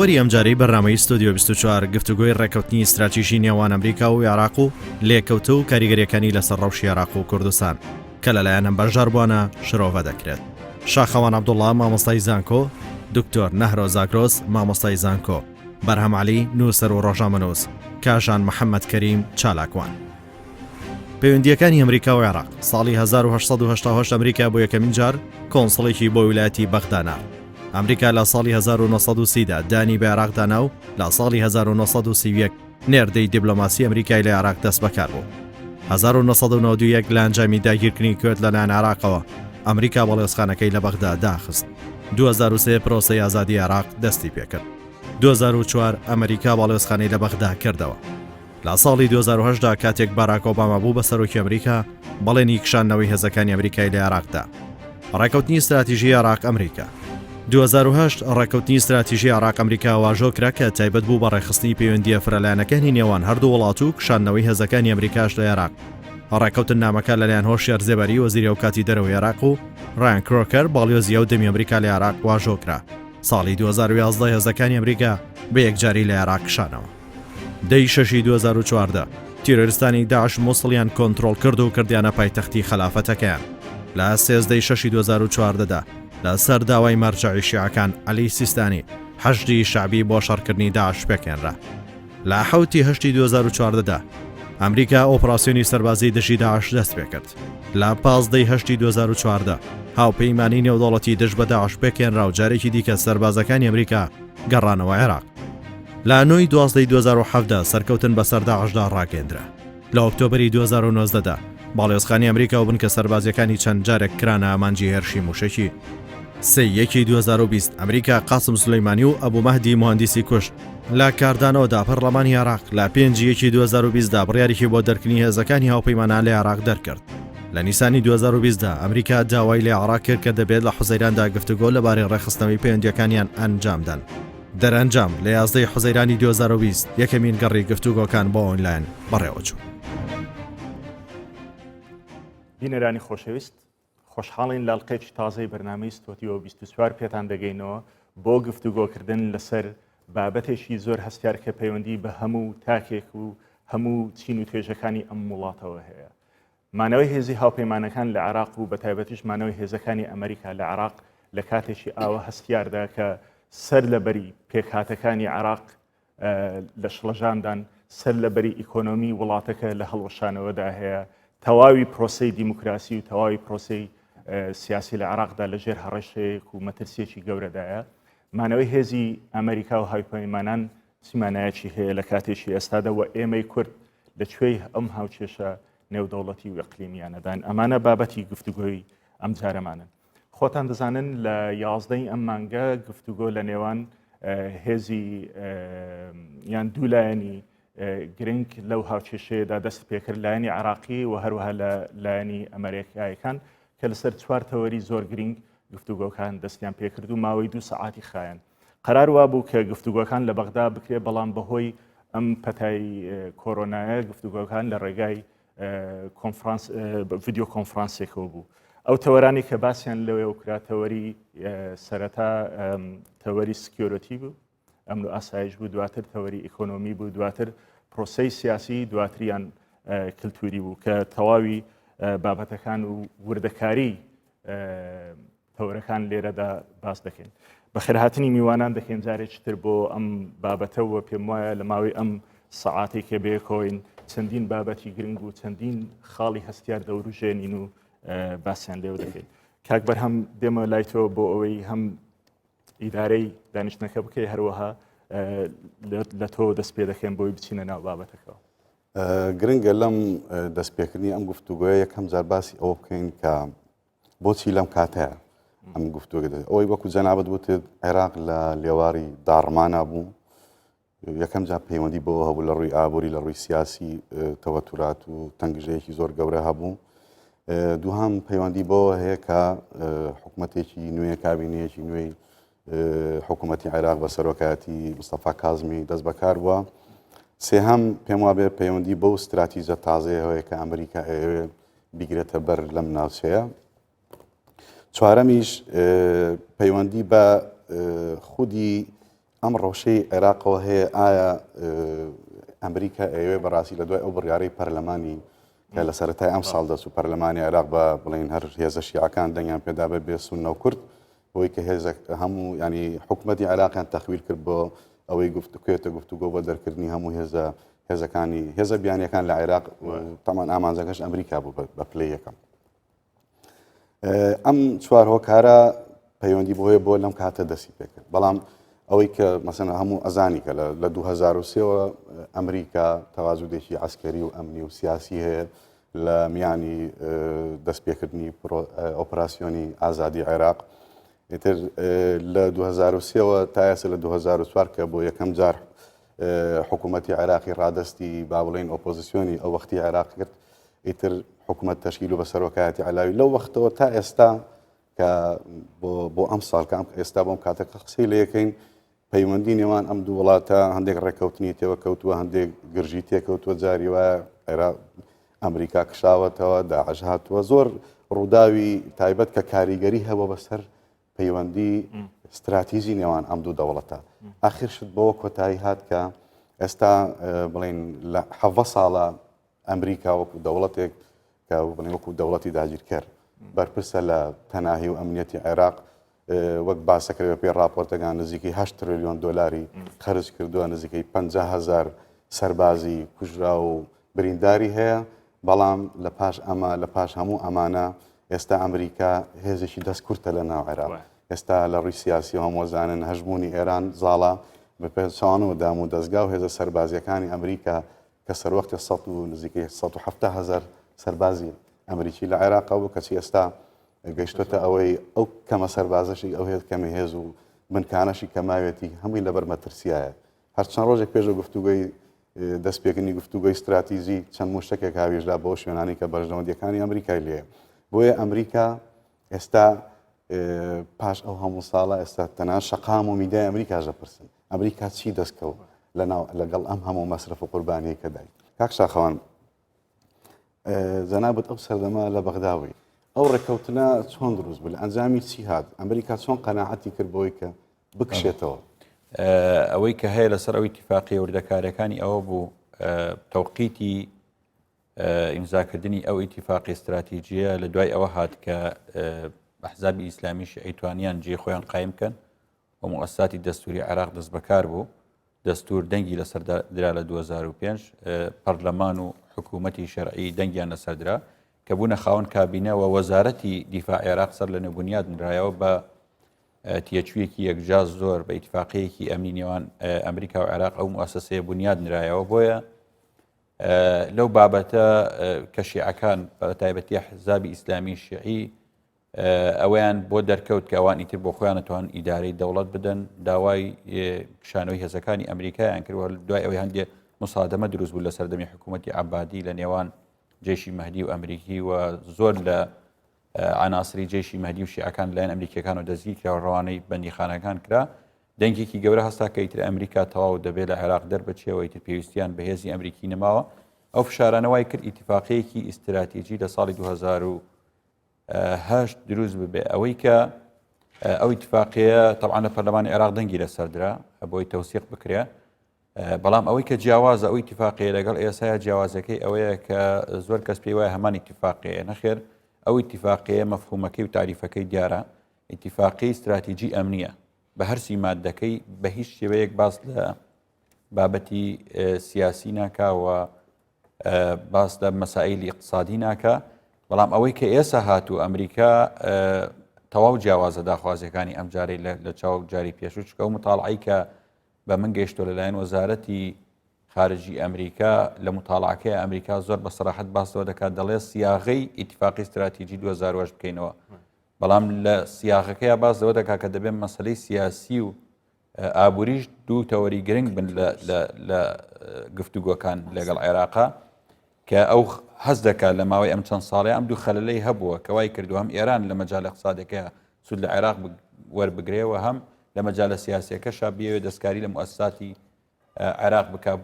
هاوری ئەمجارەی بەرنامەی ستۆدیۆ 24 گفتوگۆی ڕێکەوتنی استراتیژی نێوان ئەمریکا و عێراق و لێکەوتە و کاریگەریەکانی لەسەر ڕەوشی عێراق و کوردستان کە لەلایەن ئەم بەشداربووانە شرۆڤە دەکرێت. شاخەوان عەبدوڵڵا مامۆستای زانکۆ، دکتۆر نەهرۆ زاگرۆس مامۆستای زانکۆ، بەرهەم عەلی نووسەر و ڕۆژنامەنووس، کاژان محەممەد کەریم چالاکوان. پەیوەندیەکانی ئەمریکا و عێراق ساڵی 1970 ئەمریکا بۆ یەکەمین جار کۆنسڵێکی بۆ ویلایەتی بەغدانا. ئەمریکا لە ساڵی 1930دا دانی بە عێراقدانا و لە ساڵی 1931 نێردەی دیبلۆماسی ئەمریکای لە عێراق دەست بەکار بوو. 1991 لە ئەنجامی داگیرکردنی کورد لەلایەن عێراقەوە ئەمریکا بەڵێزخانەکەی لە بەغدا داخست. 2003 پرۆسەی ئازادی عێراق دەستی پێکرد. 2004 ئەمریکا بەڵێزخانەی لە بەغدا کردەوە. لە ساڵی 2010دا کاتێک باراک ئۆباما بوو بە سەرۆکی ئەمریکا بەڵێنی کشاندنەوەی هێزەکانی ئەمریکای لە عێراقدا. ڕێکەوتنی استراتیژی عێراق ئەمریکا 2008 ڕێکەوتنی استراتیژی عێراق ئەمریکا واژۆکرا کە تایبەت بوو بە ڕێخستنی پەیوەندیە فرەلایەنەکانی نێوان هەردوو وڵات و کشاندنەوەی هێزەکانی ئەمریکاش لە عێراق. ڕێکەوتن نامەکە لەلایەن هۆشیار زێبەری وەزیری ئەوکاتی دەرەوەی عێراق و ڕایان کرۆکەر باڵیۆزیە و دەمی ئەمریکا لە عێراق واژۆکرا. ساڵی 2011 هێزەکانی ئەمریکا بە یەکجاری لە عێراق کشانەوە. دەی 6 2014 تیرۆریستانی داعش مووسڵیان کۆنتڕۆڵ کرد و کردیانە پایتەختی خەلافەتەکەیان. لە 13 6 2014دا لە سەر داوای مەرجەعی شیعەکان عەلی سیستانی حەشدی شعبی بۆ شەڕکردنی داعش پێکێنرا. لە 7 8 2014دا ئەمریکا ئۆپراسیۆنی سەربازی دژی داعش دەست پێکرد. لە 15 8 2014 هاوپەیمانی نێودەوڵەتی دژ بە داعش پێکێنرا و جارێکی دیکە سەربازەکانی ئەمریکا گەڕانەوە عێراق. لە 9 12 2007دا سەرکەوتن بەسەر داعشدا ڕاگەیەندرا. لە ئۆکتۆبری 2019دا باڵێۆزخانی ئەمریکا و بن کە سەربازیەکانی چەند جارێک کرانە ئامانجی هێرشی موشەکی. 3 2020 ئەمریکا قاسم سولەیمانی و ئەبوو مەهدی موهەندیسی کوشت لە کاردانەوەدا پەرلەمانی عێراق لە 5 2020دا بڕیارێکی بۆ دەرکردنی هێزەکانی هاوپەیمانان لە عێراق دەرکرد. لە نیسانی 2020دا ئەمریکا داوای لە عێراق کرد کە دەبێت لە حوزەیراندا گفتوگۆ لەبارەی ڕێخستنەوەی پەیوەندیەکانیان ئەنجامدان. دەرەنجام لە 11 حوزەیرانی 2020 یەکەمین گەڕی گفتوگۆکان بۆ ئۆنلاین بەڕێوەچوو. بینەرانی خۆشەویست، خۆشحاڵین لاڵقەیەکی تازەی بەرنامەی ستۆدیۆ 24 پێتان دەگەینەوە بۆ گفتوگۆکردن لەسەر بابەتێکی زۆر هەستیار کە پەیوەندی بە هەموو تاکێک و هەموو چین و توێژەکانی ئەم وڵاتەوە هەیە. مانەوەی هێزی هاوپەیمانەکان لە عێراق و بە تایبەتیش مانەوەی هێزەکانی ئەمریکا لە عێراق لە کاتێکی ئاوە هەستیاردا کە سەر لەبەری پێکهاتەکانی عێراق لە شڵەژاندان سەر لەبەری ئیکۆنۆمی وڵاتەکە لە هەڵوەشانەوەدا هەیە. تەواوی پرۆسەی دیموکراسی و تەواوی پرۆسەی سیاسی لە عێراقدا لەژێر هەڕەشەیەک و مەترسیەکی گەورەدایە. مانەوەی هێزی ئەمریکا و هاوپەیمانان چیمانایەکی هەیە لە کاتێکی ئێستادا و ئێمەی کورد لەکوێی ئەم هاوچێشە نێودەوڵەتی و ئیقلیمیانەدان. ئەمانە بابەتی گفتوگۆی ئەم جارەمانن. خۆتان دەزانن لە 11 ئەم مانگە گفتوگۆ لە نێوان هێزی یان دوولایەنی گرنگ لەو هاوچێشەیەدا دەست پێکرد لایەنی عێراقی و هەروەها لە لایەنی ئەمریکایەکان کە لەسەر 4 تەوەری زۆر گرنگ گفتوگۆکان دەستیان پێکرد و ماوەی 2 سەعاتی خایەن. قەرار وا بوو کە گفتوگۆکان لە بەغدا بکرێت بەڵام بەهۆی ئەم پەتای کۆرۆنایە گفتوگۆکان لە ڕێگای ڤیدیۆ کۆنفرانسێکەوە بوو. ئەو تەوەرانی کە باسییان لەوێ وکرا تەوەری سەرەتا تەوەری سکیۆرەتی بوو، ئەمن و ئاسایش بوو، دواتر تەوەری ئیکۆنۆمی بوو، دواتر پرۆسەی سیاسی، دواتریان کللتوری بوو کە تەواوی بابەتەکان و وردەکاری تەوەرەکان لێرەدا باس دەکەین. بەخێرهاتنی میوانان دەکەین جارێکتر بۆ ئەم بابەتەوە پێم وایە لە ماوەی ئەم سەعاتێک کە بێکۆین چەندین بابەتی گرنگ و چەندین خاڵی هەستیار دەوروژێنین و باسییان لێو دەکەین. کاک بەرهەم دێمە لای تۆ بۆ ئەوەی هەم ئیدارەی دانیشتنەکە بکەی هەروەها لە تۆ دەست پێ دەکەین بۆی بچینە ناو بابەتەکەەوە. گرنگە لەم دەستپێکردنی ئەم گفتوگوۆیە یەکەم جار باسی ئەوە بکەین کە بۆچی لەم کاتەیە ئەم گفتوگە ئەوەی وەکو جەنابەت وتت عێراق لە لێواری داڕمانە بوو، یەکەم جار پەیوەندی بۆ هەبوو لە ڕووی ئابووری لە ڕووی سیاسی تەوەتورات و تەنگژەیەکی زۆر گەورە هەبوو. دووهەم پەیوەندی بۆ هەیە کە حکوومەتێکی نوێ کابینەیەکی نوێی حکوومەتی عێراق بە سەرۆکایەتی مستەفا کازمی دەست بەکار بووە. سێهەم پێم وابێ پەیوەندی بەو استراتیژە تازەیەوەیە کە ئەمریکا ئەوێ بیگرێتە بەر لەم ناوچەیە. چوارەمیش پەیوەندی بە خودی ئەم ڕەوشەی عێراقەوە هەیە ئایا ئەمریکا ئەوێ بەڕاستی لە دوای ئەو بڕیارەی پەرلەمانی کە لە سەرەتای ئەم ساڵ دەست و پەرلەمانی عێراق بە بڵین هەر هێزە شیعەکان دەنگیان پێدا بێ سوننە و کورد بۆی کە هەموو ینی حکوومەتی عێراقیان تەخویل کرد بۆ ئەوەی گفتوکوێتە گفتوگۆ بۆ دەرکردنی هەموو هێزەکانی هێزە بیانیەکان لە عێراق تامان ئامانجەکەش ئەمریکا بوو بە پلەی یەکەم. ئەم چوار هۆکارە پەیوەندی بۆیە بۆ لەم کاتە دەستی پێکرد بەڵام ئەوەی کە مەسەن هەموو ئەزانی کە لە 2023ەوە ئەمریکا تەواوزودێکی عسکەری و ئەمنی و سیاسی هەیە لە میانی دەستپێکردنی ئۆپراسیۆنی ئازادی عێراق ئیتر لە 2023ەوە تا ئێستا لە 2004 کە بۆ یەکەم جار حکوومەتی عێراقی ڕادستی با بڵێن ئۆپۆزیسیۆنی ئەو وەختی عێراق کرد ئیتر حکوومەت تەشکیل و بەسەرۆکایەتی علاوی لەو وەختەوە تا ئێستا کە بۆ ئەم ساڵکەم ئێستا بۆم کاتەکە قسەی لە یەکەین پەیوەندی نێوان ئەم دوو وڵاتە هەندێک ڕێککەوتنی تێوە کەوتووە هەندێک گرژی تێکەوتووە جاری وایە ئەمریکا کشاوەتەوە داعش هاتووە زۆر ڕووداوی تایبەت کە کاریگەری هەبوو بەسەر پەیوەندی استراتیژی نێوان ئەم دوو دەوڵەتە ئاخر شت بۆ کۆتایی هات کە ئێستا بڵین لە 7 ساڵە ئەمریکا وەکو دەوڵەتێک کە بڵین وەکو دەوڵەتی داگیرکەر بەرپرسە لە پەناهی و ئەمنیەتی عێراق وەک باسەکرێت پێ راپۆرتەکان نزیکەی 8 تریلیۆن دۆلاری خەرج کردووە نزیکەی 50,000 سەربازی کوژرا و برینداری هەیە بەڵام لە پاش ئەمە لە پاش هەموو ئەمانە ئێستا ئەمریکا هێزێکی دەستکورتە لە ناو عێراق ئێستا لە ڕووی سیاسی هەمووەزانن هەژبوونی ئێران زاڵە بە پێچوانەوە دام و دەستگا و هێزە سەربازیەکانی ئەمریکا کە سەروەختی 100 و نزیکەی 170,000 سەربازی ئەمریکی لە عێراقا بوو کەچی ئێستا گەیشتۆتە ئەوەی ئەو کەمە سەربازەشی ئەو هێز کەمی هێز و بنکانەشی کەماوێتی هەمووی لەبەر مەترسیایە هەرچەند ڕۆژێک پێش گفتوگوی دەستپێکردنی گفتوگوی استراتیژی چەند مشتێک هاوێژدا بۆ شوێنانی کە بەرژەوەندیەکانی ئەمریکای لێ بۆیە ئەمریکا ئێستا پاش ئەو هەموو ساڵە ئێستا تەنها شەقام و میدای ئەمریکاژە پرسن ئەمریکا چی دەستکەوت لەگەڵ ئەم هەموو مەسرف و قوربانیە کە دای کاک شاخەوان زەنابەت ئەو سەردەما لە بەغداوی ئەو ڕێکەوتنە چۆن دروست بوو لە ئەنجامی چی هات ئەمریکا چۆن قەناعەتی کرد بۆی کە بکشێتەوە ئەوەی کە هەیە لەسەر ئەوی اتفاقیە وردەکاریەکانی ئەوە بوو تەوقیتی ئیمزاکردنی ئەو اتفاقی استراتیژیە لە دوای ئەوە هات کە ئەحزابی ئیسلامیش ئەیتوانیان جێ خۆیان قایم بکەن و مؤسساتی دەستوری عێراق دەست بەکار بوو دەستور دەنگی لەسەر درا لە 2005 پەرلەمان و حکوومەتی شەرعی دەنگیان لەسەردرا کە بوونە خاوەن کابینە و وەزارەتی دیفاع عێراق سەر لە نەبوونیاد نرایەوە بە تێچوویەکی یەکجاز زۆر بە ئیتفاقیەکی ئەمنی نێوان ئەمریکا و عێراق ئەو مؤسسەیە بنیاد نرایەوە بۆیە لەو بابەتە کە شیعەکان بە تایبەتی حزابی ئیسلامی شیعی ئەویان بۆ دەرکەوت کە ئەوان ئیتر بۆ خۆیان نەتوان ئیدارەی دەوڵەت بدەن داوای کشانەوەی هێزەکانی ئەمریکایان کردوە دوای ئەوەی هەندێک مسادەمە دروست بوو لە سەردەمی حکوومەتی عەبادی لە نێوان جێشی مەهدی و ئەمریکی و زۆر لە عناصری جێشی مەهدی و شیعەکان لەلایەن ئەمریکیەکان و دەستگیر کرا و ڕەوانەی بەندیخانەکان کرا دەنگێکی گەورە هەستا کە ئیتر ئەمریکا تەواو دەبێت لە عێراق دەربچێەوە ئیتر پێویستیان بە هێزی ئەمریکی نەماوە ئەو فشارانەوەی کرد ئیتفاقیەکی ئیستراتیژی لە ساڵی 2008 دروست ببێ ئەوەی کە ئەو ئیتفاقیە تەبعاً لە پەرلەمانی عێراق دەنگی لەسەردرا بۆی تەوسیق بکرێ بەڵام ئەوەی کە جیاوازە ئەو ئیتفاقیە لەگەڵ ئێسایە جیاوازەکەی ئەوەیە کە زۆر کەس پێی وایە هەمان ئیتفاقیە نەخێر ئەو ئیتفاقیە مەفهومەکەی و تعریفەکەی دیارە ئیتفاقی استراتیژی ئەمنیە بە هەرسی مادەکەی بە هیچ شێوەیەک باس لە بابەتی سیاسی ناکا و باس لە مەسائلی اقتصادی ناکە بەڵام ئەوەی کە ئێستا هاتوو ئەمریکا تەواو جیاوازە داخوازیەکانی ئەم جارەی لە چاو جاری پێشوو چکە و متاڵعی کە بە من گەیشتۆ لەلایەن وەزارەتی خارجی ئەمریکا لە متاڵعەکەی ئەمریکا زۆر بە سەراحەت باسەوە دەکات دەڵێ سیاغەی ئیتفاقی استراتیژی 2008 بکەینەوە بەڵام لە سیاغەکەیە باس لەوە دەکات کە دەبێت مەسەلەی سیاسی و ئابووریش دوو تەوەری گرنگ بن لە گفتوگۆکان لەگەڵ عێراقا کە ئەو هەز دەکات لە ماوەی ئەم چەند ساڵێ ئەم دوو خەلەلەی هەبووە کە وای کردو هەم ئێران لە مەجال اقتصادەکەیە سود لە عێراق وەربگرێەوە هەم لە مەجالە سیاسیەکەشا بێوێ دەستکاری لە مؤسساتی عێراق بکات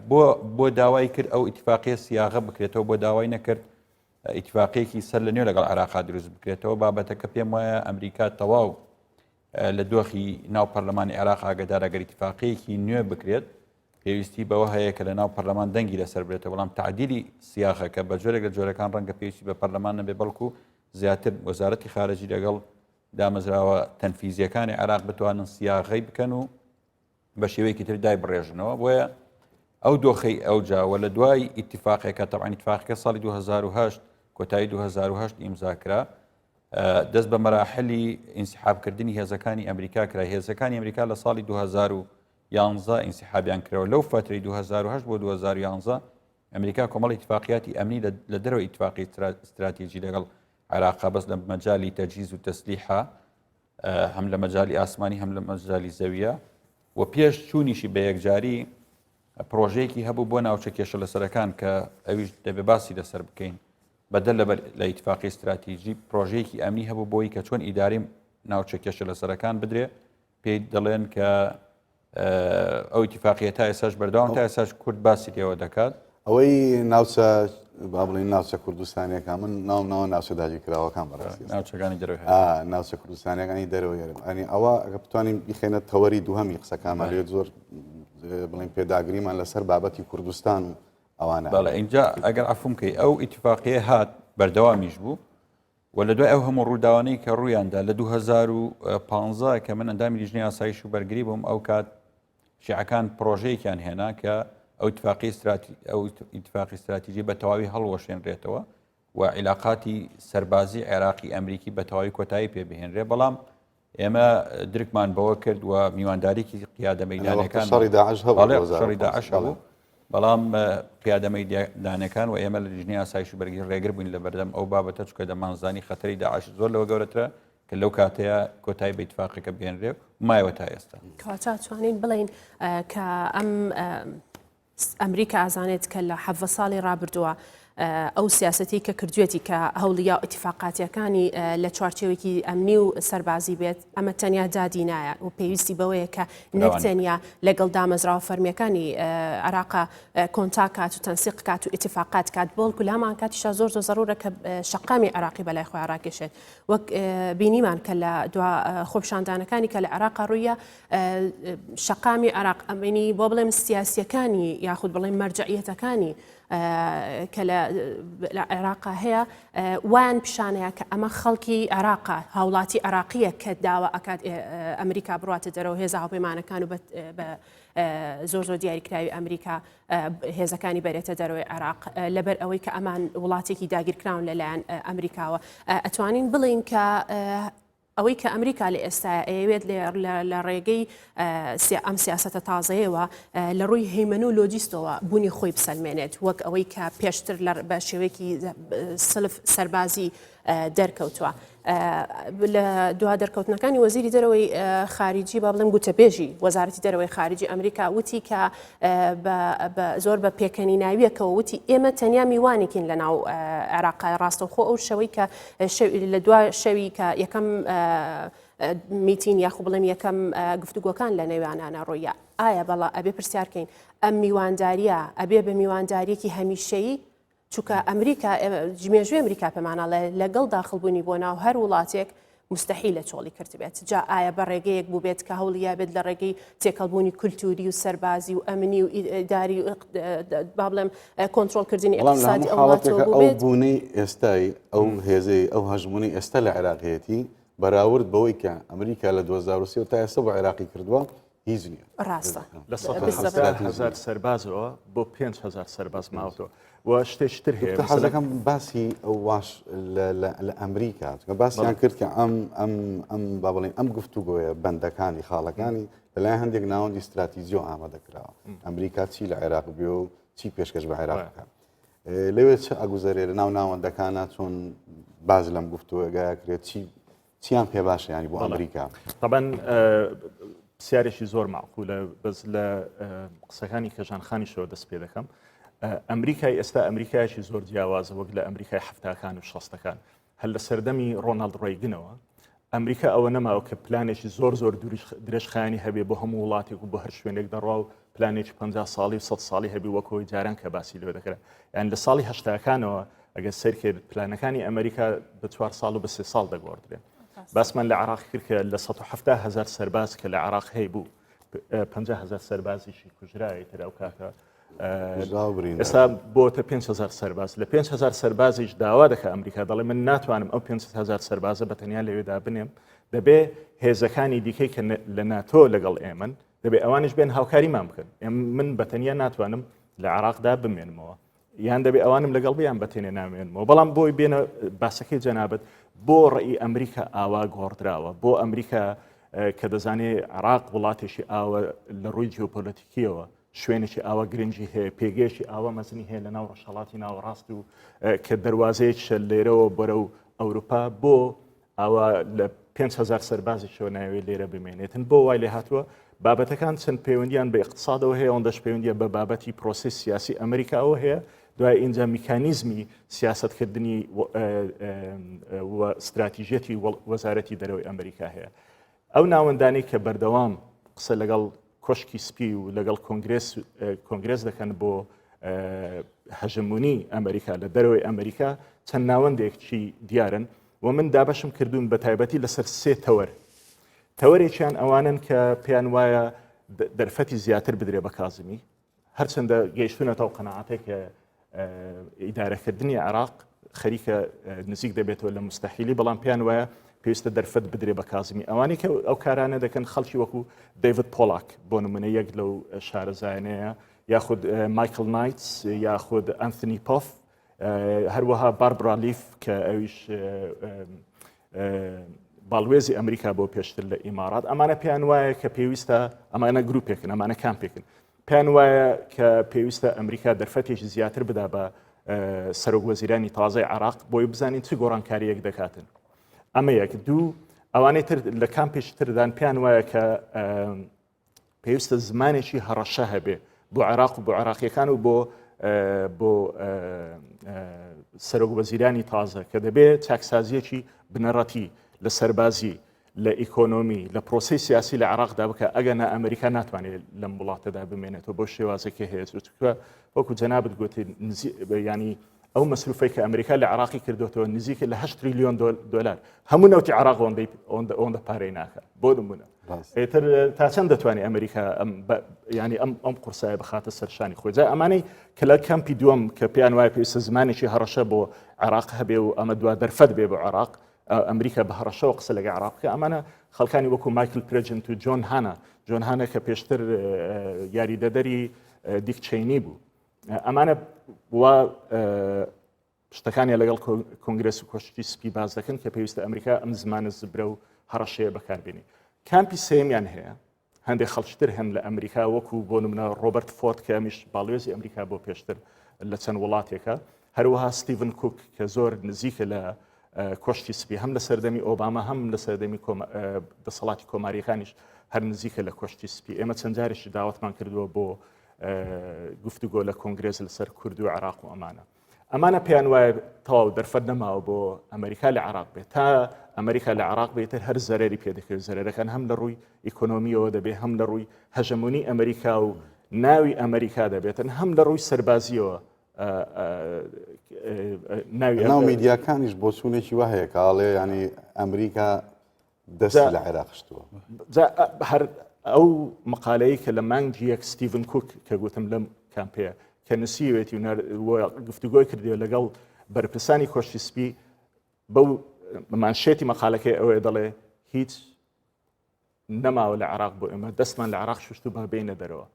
بۆ داوای کرد ئەو ئیتفاقیە سیاغە بکرێتەوە بۆ داوای نەکرد ئیتفاقیەکی سەر لە نوێ لەگەڵ عێراقا دروست بکرێتەوە بابەتەکە پێم وایە ئەمریکا تەواو لە دۆخی ناو پەرلەمانی عێراق ئاگدار ئەگەر ئیتیفاقیەکی نوێ بکرێت پێویستی بەوە هەیە کە لە ناو پەرلەمان دەنگی لەسەر بێتەوە بەڵام تعدیلی سیاخەکە بە جۆرێک لە جۆرەکان ڕەنگە پێویستی بە پەرلەمان نەبێ بەڵکو زیاتر وەزارەتی خارجی لەگەڵ دامەزراوە تەنفیزیەکانی عێراق بتوانن سیاغەی بکەن و بە شێوەیەکی تر دای بڕێژنەوە بۆیە ئەو دۆخەی ئەوجاوە لە دوای ئیتیفاقێکە تەبعاً ئیتیفاقەکە ساڵی 2008 کۆتایی 2008 ئیمزاکرا دەست بە مەراحلی ئینسحابکردنی هێزەکانی ئەمریکا کرا هێزەکانی ئەمریکا لە ساڵی 2011 ئینسحابیان کرەوە لەو فترەی 2008 بۆ 2011 ئەمریکا کۆمەڵی ئیتیفاقیاتی ئەمنی لە دەرەوە ئیتیفاقی استراتیژی لەگەڵ عێراق بەس لە مەجالی تەجهیز و تەسلیحە هەم لە مەجالی ئاسمانی هەم لە مەجالی زەویە و پێش چوونیشی بە یەکجاری پرۆژەیەکی هەبوو بۆ ناوچە کێشە لەسەرەکان کە ئەویش دەبێ باسی لەسەر بکەین بەدەل لە ئیتیفاقی استراتیژی پرۆژەیەکی ئەمنی هەبوو بۆی کە چۆن ئیداری ناوچە کێشە لەسەرەکان بدرێ پێی دەڵێن کە ئەو ئیتیفاقیە تا ئێساش بەردەوام تا ئێساش کورد باسی لێوە دەکات ئەوەی ناوچە با بڵین ناوچە کوردستانیەکە من ناوە ناوچە داگیر کراوەکان بەڕاستی ناوچەکانی دەرەوە ناوچە کوردستانیەکانی دەرەوە یێرم ئەنی ئەوە ئەگە بتوانین بخێنە تەوەری دووهەمی قسەکانمان لێ زۆر بڵین پێداگریمان لەسەر بابەتی کوردستان و ئەوانە بەڵێ اینجا ئەگەر عەفوم کەی ئەو ئیتیفاقیە هات بەردەوامیش بوو و لە دوای ئەو هەموو ڕووداوانەی کە ڕوویاندا لە 2015 کە من ئەندامی لیژنەی ئاسایش و بەرگری بووم ئەو کات شیعەکان پرۆژەیەکیان هێنا کە ئەو ئیتیفاقی استراتیژی بە تەواوی هەڵوەشێنرێتەوە و عیلاقاتی سەربازی عێراقی ئەمریکی بە تەواوی کۆتایی پێبهێنرێ بەڵام ئێمە درکمان بەوە کرد و میوانداریکی قیادە مەیدانەکان شەڕی داعش هەبوو بەڵام قیادە مەیدانەکان و ئێمە لە لیژنەی ئاسایش و بەرگری ڕێگر بووین لە بەردەم ئەو بابەتە چکە دەمانزانی خەتەری داعش زۆر لەوە گەورەترە کە لەو کاتەیە کۆتایی بە ئیتیفاقەکە بهێنرێ و مایەوە تا ئێستا کەواتە توانین بڵین کە ئەم ئەمریکا ئازانێت کە لە 7 ساڵی ڕابردووە ئەو سیاسەتی کە کردوێتی کە هەوڵیا ئیتیفاقاتیەکانی لە چوارچێوێکی ئەمنی و سەربازی بێت ئەمە تەنیا دادی نایە و پێویستی بەوەیە کە نەکتەنیا لەگەڵ دامەزراوە فەرمیەکانی عێراقا کۆنتاکات و تەنسیق کات و ئیتیفاقات کات بۆڵکو لامان کاتیشا زۆر زەڕورە کە شەقامی عێراقی بەلای خۆی عێراقیشێت وەک بینیمان کە لە دوا خۆپشاندانەکانی کە لە عێراقا ڕوویە شەقامی عێراق ئەمینی بۆ بڵێم سیاسیەکانی یاخود بڵێم مەرجعیەتەکانی کە لە عێراقا هەیە وان پیشانەیە کە ئەمە خەڵکی عێراقا هاوڵاتی عێراقیە کە داوا ئەکات ئەمریکا بڕاتە دەرەوە هێزە هاوپەیمانەکان و بە زۆر دیاریکراوی ئەمریکا هێزەکانی بەرێتە دەرەوەی عێراق لەبەر ئەوەی کە ئەمان وڵاتێکی داگیرکراون لەلایەن ئەمریکاوە ئەتوانین بڵین کە ئەوەی کە ئەمریکا لە ئێستا ئەوێت لە ڕێگەی ئەم سیاسەتە تازەیەوە لە ڕووی هەیمەن و لۆجیستەوە بوونی خۆی بسەلمێنێت وەک ئەوەی کە پێشتر بە شێوەیەکی سلف سەربازی دەرکەوتووە لە دوا دەرکەوتنەکانی وەزیری دەرەوەی خارجی با بڵێم گوتەبێژی وەزارەتی دەرەوەی خارجی ئەمریکا وتی کە زۆر بە پێکەنی ناویەکەەوە وتی ئێمە تەنیا میوانێکین لە ناو عێراقای ڕاستەوخۆ ئەو شەوەی کە لە دوا شەوی کە یەکەم میتین یاخو بڵێم یەکەم گفتوگۆکان لە نێوانانە ڕۆیە ئایا بەڵا ئەبێ پرسیارکەین ئەم میوانداریە ئەبێ بە میوانداریەکی هەمیشەیی چونکە ئەمریکا جمێژوی ئەمریکا پێمانە لەگەڵ داخڵبوونی بۆ ناو هەر وڵاتێک مستحیل لە چۆڵی کردبێت جا ئایا بە ڕێگەیەک بوو بێت کە هەوڵیا بێت لە ڕێگەی تێکەڵبوونی کولتوری و سەربازی و ئەمنی و ئیداری و با بڵێم کۆنتڕۆڵکردنی ئیقتصادی ئەو وڵاتەوە بوو بێت ئەو بوونەی ئێستای ئەو هێزەی ئەو هەژمونی ئێستا لە عێراقیەتی بەراورد بەوەی کە ئەمریکا لە 2023 تا ئێستا بۆ عێراقی کردووە هیچ نییە ڕاستە لە 100,000 سەربازەوە بۆ 5,000 سەرباز ماوەتەوە و شتێشتر هەیە حەزەکەم باسی ئەو واش لە ئەمریکا باسییان کرد کە ئەم با بڵێن ئەم گفتوگۆیە بەندەکانی خاڵەکانی لەلای هەندێک ناوەندی استراتیزیۆ ئامادەکراوە ئەمریکا چی لە عێراق بێ و چی پێشکەش بە عێراق بکات لەوێت چه ئەگوزارێ لە ناو ناوەندەکانە چۆن باز لەم گفتوگەیە کرێت چیان پێ باشە ینی بۆ ئەمریکا طبعاً پرسیارێکی زۆر معقولە بەس لە قسەکانی کەژانخانیشەوە دەست پێ دەکەم ئەمریکای ئێستا ئەمریکایکی زۆر جیاوازە وەک لە ئەمریکای هەفتاکان و شەستەکان هەل لە سەردەمی ڕۆناڵد ڕێیگنەوە ئەمریکا ئەوە نەماوە کە پلانێکی زۆر درێژخایانی هەبێ بۆ هەموو وڵاتێک و بۆ هەر شوێنێک دەڕوا و پلانێکی 50 ساڵی و 100 ساڵی هەبی وەکەوەی جاران کە باسی لێ دەکرێت یان لە ساڵی هەشتاکانەوە ئەگەر سەرکرد پلانەکانی ئەمریکا بە 4 ساڵ و بە 3 ساڵ دەگۆڕدرێت باسمان لە عراق کرد کە لە 170,000 سەرباز کە لە عراق هەیە بوو 50,000 سەربازیشی کوژرایە تر ئەو کاتە ئێستا بۆتە 5,000 سەرباز لە 5,000 سەربازیش داوا دەکە ئەمریکا دەڵێ من ناتوانم ئەو 5,000 سەربازە بەتەنیا لەوێدا بنێم دەبێ هێزەکانی دیکەی کە لە ناتۆ لەگەڵ ئێمن دەبێ ئەوانش بێن هاوکاریمان بکەن من بەتەنیا ناتوانم لە عراقدا بمێنمەوە یان دەبێ ئەوانم لەگەڵ بیان بەتێنێ نامێنمەوە بەڵام بۆی بێنە باسەکەی جەنابەت بۆ ڕێی ئەمریکا ئاوا گۆڕدراوە بۆ ئەمریکا کە دەزانێت عراق وڵاتێکی ئاوە لە ڕووی جیۆپۆلیتیکیەوە شوێنێکی ئاوە گرنگی هەیە پێگەشی ئاوە مەزنی هەیە لە ناو ڕەشەڵاتی ناوەڕاست و کە دەواازەیە لێرەوە بەرە و ئەوروپا بۆ ئاوا لە 5,000 سەربازیشەوە ناوێت لێرە بمێنێتن بۆ وای لێ هاتووە بابەتەکان چەند پەیوەندیان بە اقتصادەوە هەیە ئەوەندەش پەیوەندیە بە بابەتی پرۆسس سیاسی ئەمریکاەوە هەیە دوای اینجا میکانیزمی سیاستکردنی و استراتیژەتی وەزارەتی دەرەوەی ئەمریکا هەیە ئەو ناوەندانی کە بەردەوام قسە لەگەڵ کۆشکی سپی و لەگەڵ کۆنگرس دەکەن بۆ هەژمونی ئەمریکا لە دەرەوەی ئەمریکا چەند ناوەندێکی دیارن و من دابشم کردوون بە تایبەتی لەسەر سێ تەوەرێکیان ئەوانن کە پێیان وایە دەرفەتی زیاتر بدرێ بە کازمی هەرچەندە گەیشتونەتەوە قەناعەتێک کە ئیدارەکردنی عراق خەریکە نزیک دەبێتەوە لە مستەحیلی بەڵام پێیان وایە پێویستە دەرفەت بدرێ بە کازمی ئەوانی کە ئەو کارانە دەکەن خەڵکی وەکو دەیڤد پۆلاک بۆ نمونە یەک لەو شارەزایانەیە یاخود مایکل نایتس یاخود ئەنتنی پۆف هەروەها باربرا لیف کە ئەویش باڵوێزی ئەمریکا بۆ پێشتر لە ئیمارات ئەمانە پێیان وایە کە پێویستە ئەمانە گروپێکن ئەمانە کامپێکن پێیان وایە کە پێویستە ئەمریکا دەرفەتێکی زیاتر بدا بە سەرۆک وەزیرانی تازای عراق بۆی بزانین چ گۆڕانکاریەک دەکاتن ئەمە یەک دوو ئەوانەی تر لە کامپێکی تردان پێیان وایە کە پێویستە زمانێکی هەڕەشە هەبێ بۆ عراق و بۆ عراقیەکان و بۆ سەرۆک وەزیرانی تازە کە دەبێت چاکسازیەکی بنەڕەتی لە سەربازی لە ئیکۆنۆمی لە پرۆسی سیاسی لە عراقدا بکە ئەگەنا ئەمریکا ناتوانێت لەم وڵاتەدا بمێنێتەوە بۆ شێوازێکی هەیە وەکو جەنابەت گوتی ینی ئەو مەسروفەی کە ئەمریکا لە عراقی کردوێتەوە نزیکە لە 8 تریلیۆن دلار هەموو نەوتی عراق ئەوەندە پارەی ناکات بۆ نمونە ئێتر تا چەند دەتوانێت ئەمریکا ینی ئەم قورسایە بخاتە سەرشانی خۆی جا ئەمانەی کە لە کەمپی دووەم کە پێیان وایە پێویستە زمانێکی هەڕەشە بۆ عراق هەبێ و ئەمە دوا دەرفەت بێ بۆ عراق ئەمریکا بە هەڕەشەوە قسە لەگە عراقکە ئەمانە خەڵکانی وەکو مایکل پرێجنت و جۆن هانە کە پێشتر یاریدەدەری دیک چینی بوو ئەمانە وا شتەکانی لەگەڵ کۆنگرس و کۆشتی سپی باز دەکەن کە پێویستە ئەمریکا ئەم زمانە زبرە و هەڕەشەیە بەکاربێنی کامپی سێمیان هەیە هەندێک خەڵکتر هەن لە ئەمریکا وەکو بۆ نمونە ڕۆبرت فۆرد کە ئەمیش باڵێزی ئەمریکا بۆ پێشتر لە چەند وڵاتێکە هەروەها ستیڤن کوک کە زۆر نزیکە لە کۆشتی سپی هەم لە سەردەمی ئۆباما هەم لە سەردەمی دەسەڵاتی کۆماریەکانیش هەر نزیکە لە کۆشتی سپی ئێمە چەند جارێکی داوەتمان کردووە بۆ گفتوگۆ لە کۆنگرێز لەسەر کورد و عراق و ئەمانە پێیان وایە تەواو دەرفەت نەماوە بۆ ئەمریکا لە عراق بێت تا ئەمریکا لە عراق بێتتر هەر زەرری پێدەکەوێت زەرەکان هەم لە ڕووی ئیکۆنۆمیەوە دەبێت هەم لە ڕووی هەژەمونی ئەمریکا و ناوی ئەمریکا دەبێتن هەم لە ڕووی سەربازیەوە ناو میدیاکانیش بۆ چوونێکی وا هەیە کاڵێ ینی ئەمریکا دەست لە عێراقشتووە هەر ئەو مقالەیە کە لە مانگی یەک ستیڤن کوک کە گوتم لەم کامپەیە کە نسیوێتی گفتوگۆی کردیوە لەگەڵ بەرپرسانی کۆشتی سپی بەو مانشێتی مەقالەکەی ئەوەیە دەڵێ هیچ نەماوە لە عراق بۆ ئێمە دەستمان لە عراق شوشت و بەبێنە دەرەوە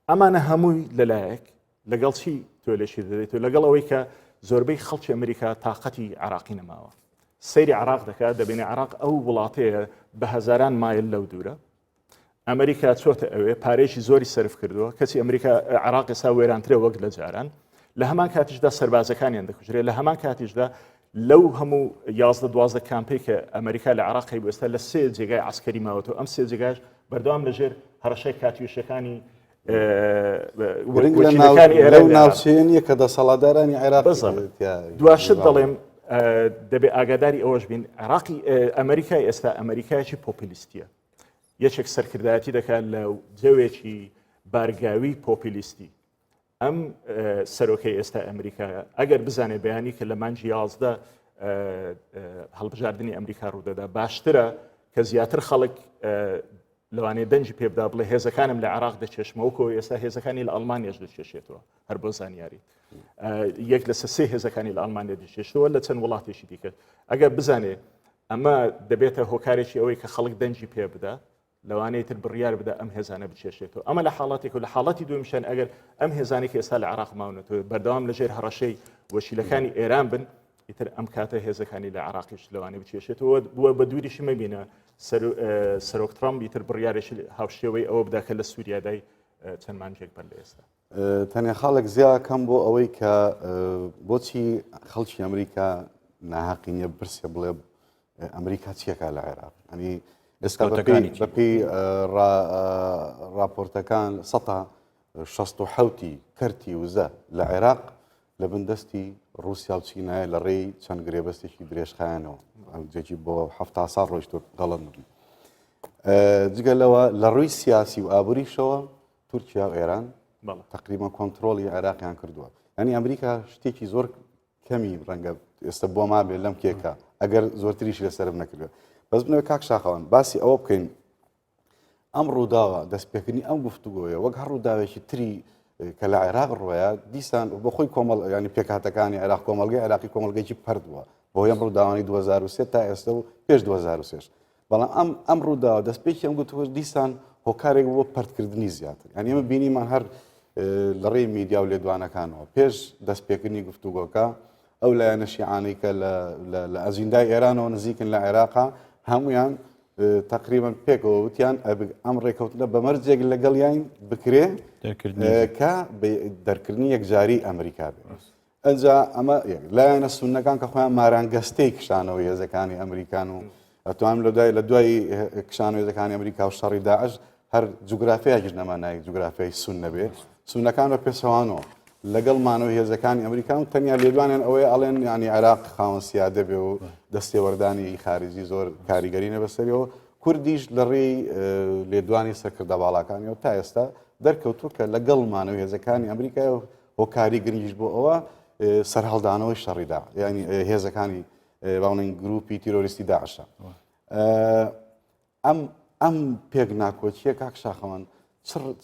ئەمانە هەمووی لەلایەک لەگەڵ چی تۆلێکی دەدەیت و لەگەڵ ئەوەی کە زۆربەی خەڵکی ئەمریکا تااقەتی عراقی نەماوە سەیری عراق دەکات دەبێنێ عراق ئەو وڵاتەیە بە هەزاران مایل لەو دوورە ئەمریکا چۆتە ئەوێ پارێکی زۆری سرف کردووە کەسی ئەمریکا عراق ئێستا وێرانترێ وەک لە جاران لە هەمان کاتیشدا سەربازەکانیان دەکوژرێت لە هەمان کاتیشدا لەو هەموو 11 کامپی کە ئەمریکا لە عراقی بۆ ئێستا لە 3 جێگای عسکەری ماوەتەوە ئەم 3 جێگاش بەردەوام لەژێر هەڕەشەی کاتیوشەکانی ناوچێنیە کە دەسەڵاتدارانی عێراق دواشت دەڵێم دەبێ ئاگاداری ئەوەش بین عراقی ئەمریکای ئێستا ئەمریکایکی پۆپولیستیە یەکێک سەرکردایەتی دەکات لە جەوێکی بارگاوی پۆپولیستی ئەم سەرۆکەی ئێستا ئەمریکا ئەگەر بزانێ بەیانی کە لە مانگی 11 هەڵبژاردننی ئەمریکا ڕوودەدا باشترە کە زیاتر خەڵک لەوانەیە دەنجی پێ بدا بڵێ هێزەکانم لە عراق دەچێشمەوەکەوە ئێستا هێزەکانی لە ئەڵمانیاش دەچێشێتەوە هەر بۆ زانیاری یەک لە سێ هێزەکانی لە ئەڵمانیا دەچێشەوە لە چەند وڵاتێکی دیکە ئەگەر بزانێ ئەمە دەبێتە هۆکارێکی ئەوەی کە خەڵک دەنجی پێ بدا لەوانەیە تر بڕیار بدا ئەم هێزانە بچێشێتەوە ئەمە لە حاڵاتێک و لە حاڵاتی دومیشان ئەگەر ئەم هێزانی کە ئێستا لە عراق ماونەتەوە بەردەوام لەژێر هەڕەشەی وەشیلەکانی ئێران بن ئیتر ئەم کاتە هێزەکانی لە عراقیش لەوانێ بچێشێتەوە بووە بە دووریشی مەبینە سەرۆک ترامپ ئیتر بڕیارێکی هاوشێوەی ئەوە بدا کە لە سووریادای چەند مانجێک بەر لە ئێستا تەنیا خاڵک زیاد کەم بۆ ئەوەی کە بۆچی خەڵکی ئەمریکا ناحەقی نییە برسێ بڵێ ئەمریکا چیەکە لە عێراق ئەنی ئێستا بەپی راپۆرتەکان 16 کەرتی وزە لە عێراق لە بندستی رووسیا و چینایە لە ڕێی چەند گرێبەستێکی درێژخایەنەوە جێکی بۆ 7 ساڵ ڕۆیشتۆ گەڵم جگەلەوە لە ڕووی سیاسی و ئابووریشەوە تورکیا و ئێران تقریبا کۆنتترۆلی عێراقیان کردووە ینی ئەمریکا شتێکی زۆر کەمی ڕەنگە ئێستا بۆ ما بێت لەم کێکە ئەگەر زۆرتریش لەسەرم نەکردوێت بەس بنەوە کاک شاخەوان باسی ئەوە بکەین ئەم ڕووداوە دەستپێکردنی ئەم گفتوگۆیە وەک هەر ڕووداوێکی تری کە لە عێراق ڕۆیە دیسان بۆ خۆی کۆمەڵ ینی پێکهاتەکانی عێراق کۆمەلگەی عێراقی کۆمەلگەیکی پردووە بۆ ئەم ڕووداوانی 2023 تا ئێستا و پێش 2023 بەڵام ئەم ڕووداوە دەستپێکی ئەم گوتوە دیسان هۆکارێک بۆ پردکردنی زیاتر ینی ئێمە بینیمان هەر لە ڕێی میدیا و لێدوانەکانەوە پێش دەستپێکردنی گفتوگۆکە ئەو لایەنە شیعانەی کە لە ئەزیندای ئێرانەوە نزیکن لە عێراقا هەمویان تقریبا پێکەوە وتیان ئەم ڕێکەوتنە بەمەرجێک لەگەڵیان بکرێ کە دەرکردنی یەکجاری ئەمریکا بێت ئەجا ئەمە لایەنە سونەکان کە خۆیان مارانگەستەی کشانەوە هێزەکانی ئەمریکان و ئەتوانم لە دوای کشانەوە هێزەکانی ئەمریکا و شەڕی داعش هەر جوگرافیاکیش نەمانایە جوگرافیای سون نەبێت سونەکان بە پێچەوانەوە لەگەڵمانەوە هێزەکانی ئەمریکان و تەنیا لێدوانیان ئەوەیە ئەڵێن ینی عێراق خاوەن سیادە بێ و دەستێوەردانی خارجی زۆر کاریگەرینە بەسەریەوە کوردیش لە ڕێی لێدوانی سەرکردە باڵاکانیەوە تا ئێستا دەرکەوتوو کە لەگەڵمانەوە هێزەکانی ئەمریکای و هۆکاری گرنگیش بۆ ئەوە سەرهەڵدانەوەی شەڕیدا ینی هێزەکانی باڵێن گروپی تیرۆریستی داعشە ئەم پێک ناکۆچیە کاک شاخەوان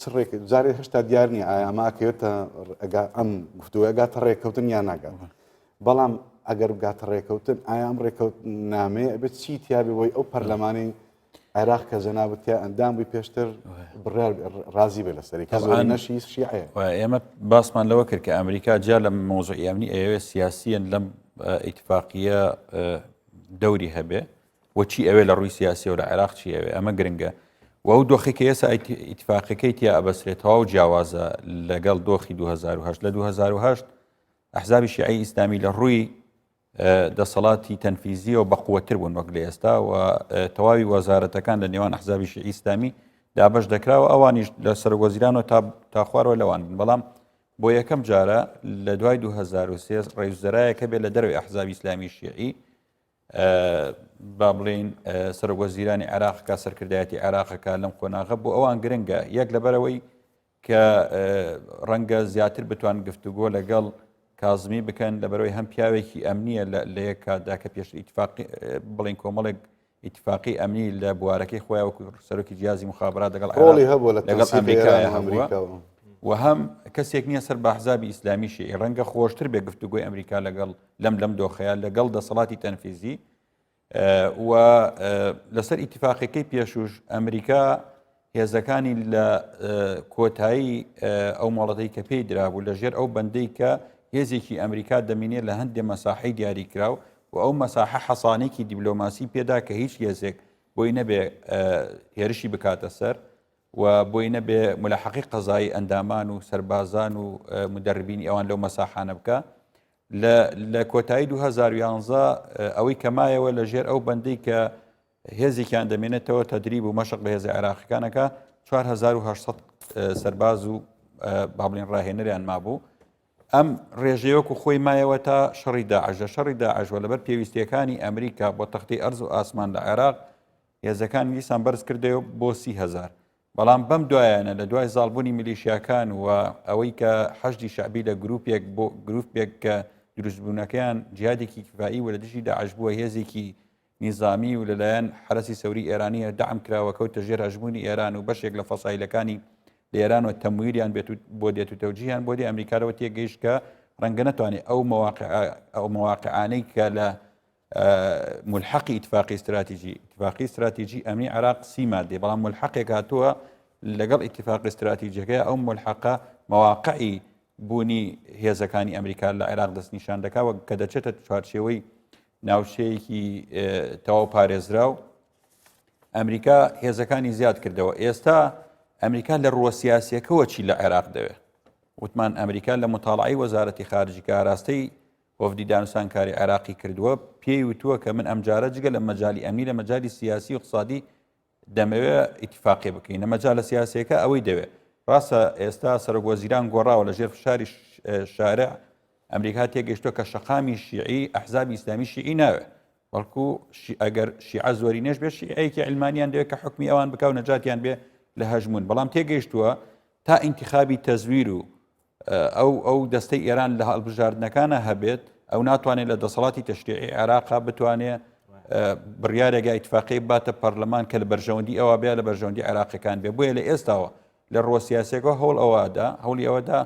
چڕێک جارێ هێشتا دیار نییە ئایا ئەماکەوێتە ئەم گفتووە ئەگاتە ڕێککەوتن یان ناگات بەڵام ئەگەر بگاتە ڕێککەوتن ئایا ئەم ڕێککەوت نامەیە ئەبێت چی تیاابێ بۆی ئەو پەرلەمانی عێراق کە جەنابەتیا ئەندام بووی پێشتر بڕیار ڕازی بێ لەسەری کە زۆر نەشی شیعەیە ئێمە باسمان لەوە کرد کە ئەمریکا جا لە مۆزوعی ئەمنی ئەوێ سیاسیەن لەم ئیتفاقیە دەوری هەبێ وەچی ئەوێ لە ڕووی سیاسی و لە عێراق چی ئەوێ ئەمە گرنگە و ئەو دۆخی کە ئێستا ئیتفاقەکەی تیا ئەبەسرێتەوە و جیاوازە لەگەڵ دۆخی 2010 لە 2010 ئەحزابی شیعی ئیسلامی لە ڕووی دەسەڵاتی تەنفیزیەوە بەقووەتر بوون وەک لە ئێستا و تەواوی وەزارەتەکان لە نێوان ئەحزابی شیعی ئیسلامی دابەش دەکراوە ئەوانیش لە سەرۆکوەزیرانەوە تا خوارەوە لەوان بن بەڵام بۆ یەکەم جارە لە دوای 2023 ڕێزوزەرایەکە بێت لە دەروی ئەحزابی ئیسلامی شیعی با بڵێن سەرۆکوەزیرانی عێراق کا سەرکردایەتی عێراقەکە لەم قۆناغە بۆ ئەوان گرنگە یەک لەبەرەوەی کە ڕەنگە زیاتر بتوان گفتوگۆ لەگەڵ کازمی بکەن لەبەرەوەی هەم پیاوێکی ئەمنیە لە یەک کاتدا کە پێش ئیتفاقی بڵێن کۆمەڵێک ئیتفاقی ئەمنی لە بوارەکەی خۆیان وەکو سەرۆکی جیازی مخابرات لەگەڵ ئەمریکای هەبووە و هەم کەسێک نییە سەر بە ئەحزابی ئیسلامی شیعی ڕەنگە خۆشتر بێ گفتوگۆی ئەمریکا لەگەڵ لەم دۆخەیە لەگەڵ دەسەڵاتی تەنفیزی و لەسەر ئیتفاقەکەی پێشوش ئەمریکا هێزەکانی لە کۆتایی ئەو مۆڵەتەی کە پێی درابوو لەژێر ئەو بەندەی کە هێزێکی ئەمریکا دەمینێت لە هەندێک مەساحەی دیاریکراو و ئەو مەساحە حەسانێکی دیبلۆماسی پێدا کە هیچ هێزێک بۆی نەبێ هێرشی بکاتە سەر و بۆی نەبێ ملاحەقی قەزایی ئەندامان و سەربازان و مدەربینی ئەوان لەو مەساحانە بکە لە کۆتایی 2011 ئەوەی کەمایەوە لە ژێر ئەو بەندەی کە هێزێکیان دەمێنێتەوە تەدریب و مەشق بە هێزی عێراقیەکانەکە 4800 سەرباز و با بڵێن ڕاهێنەریان مابوو ئەم ڕێژەیەوەکو خۆی مایەوە تا شەڕی داعشە شەڕی داعشوە لەبەر پێویستیەکانی ئەمریکا بۆ تەختی ئەرز و ئاسمان لە عێراق هێزەکان ویسان بەرز کردەوە بۆ 30,000 بەڵام بەم دوایانە لە دوای زاڵبوونی میلیشیاکان و ئەوەی کە حەشدی شعبی لە گروپێک کە دروستبوونەکەیان جیادێکی کفایی و لە دژی داعش بووە هێزێکی نیزامی و لەلایەن حرەسی سەوری ئێرانیە دعم کراوە کەوتە ژێر هەژمونی ئێران و بەشێک لە فەسایلەکانی لە ئێرانەوە تەمویلیان بێت بۆ دێت و تەوجیهیان بۆ دی ئەمریکارەوە تێگەیشت کە ڕەنگە نەتوانێت ئەو مواقعانەی کە لە ملحقی اتفاقی استراتیژی ئەمنی عێراق سی مادێ بەڵام ملحقێک هاتووە لەگەڵ اتفاقی استراتیژیەکەی ئەو ملحقە مواقعی بوونی هێزەکانی ئەمریکا لە عێراق دەستنیشان دەکاوە کە دەچێتە چوارچێوەی ناوچەیەکی تەواو پارێزرا و ئەمریکا هێزەکانی زیاد کردەوە. ئێستا ئەمریکا لە ڕووە سیاسیەکەوە چی لە عێراق دەوێت؟ وتمان ئەمریکا لە مطالعی وەزارەتی خارجی کە ئاراستەی وەفدی دانوسانکاری عێراقی کردووە پێی وتووە کە من ئەم جارە جگە لە مەجای ئەمنی لە مەجای سیاسی و اقتصادی دەمەوێت ئیتیفاقی بکەین لە مەجالە سیاسیەکە ئەوەی دەوێت. ڕاستە ئێستا سەرۆکوەزیران گۆڕاوە لە ژێر فشاری شارع ئەمریکا تێگەیشتووە کە شەقامی شیعی ئەحزابی ئیسلامی شیعی ناوێت بەڵکو ئەگەر شیعە زۆری نێش بێت شیعەیەکی علمانیان دەوێت کە حکمی ئەوان بکە و نەجاتیان بێ لە هەژمون. بەڵام تێگەیشتووە تا ئینتیخابی تەزویر و ئەو دەستەی ئێران لە هەڵبژاردنەکانە هەبێت ئەو ناتوانێت لە دەسەڵاتی تەشریعی عێراقا بتوانێت بڕیارێگە ئیتفاقی باتە پەرلەمان کە لە بەرژەوەندی ئەوە بێ لە بەرژەوەندی عێراقیەکان بێ. بۆیە لە ئێستاوە لە ڕۆ سیاسێکەوە هەوڵی ئەوەدا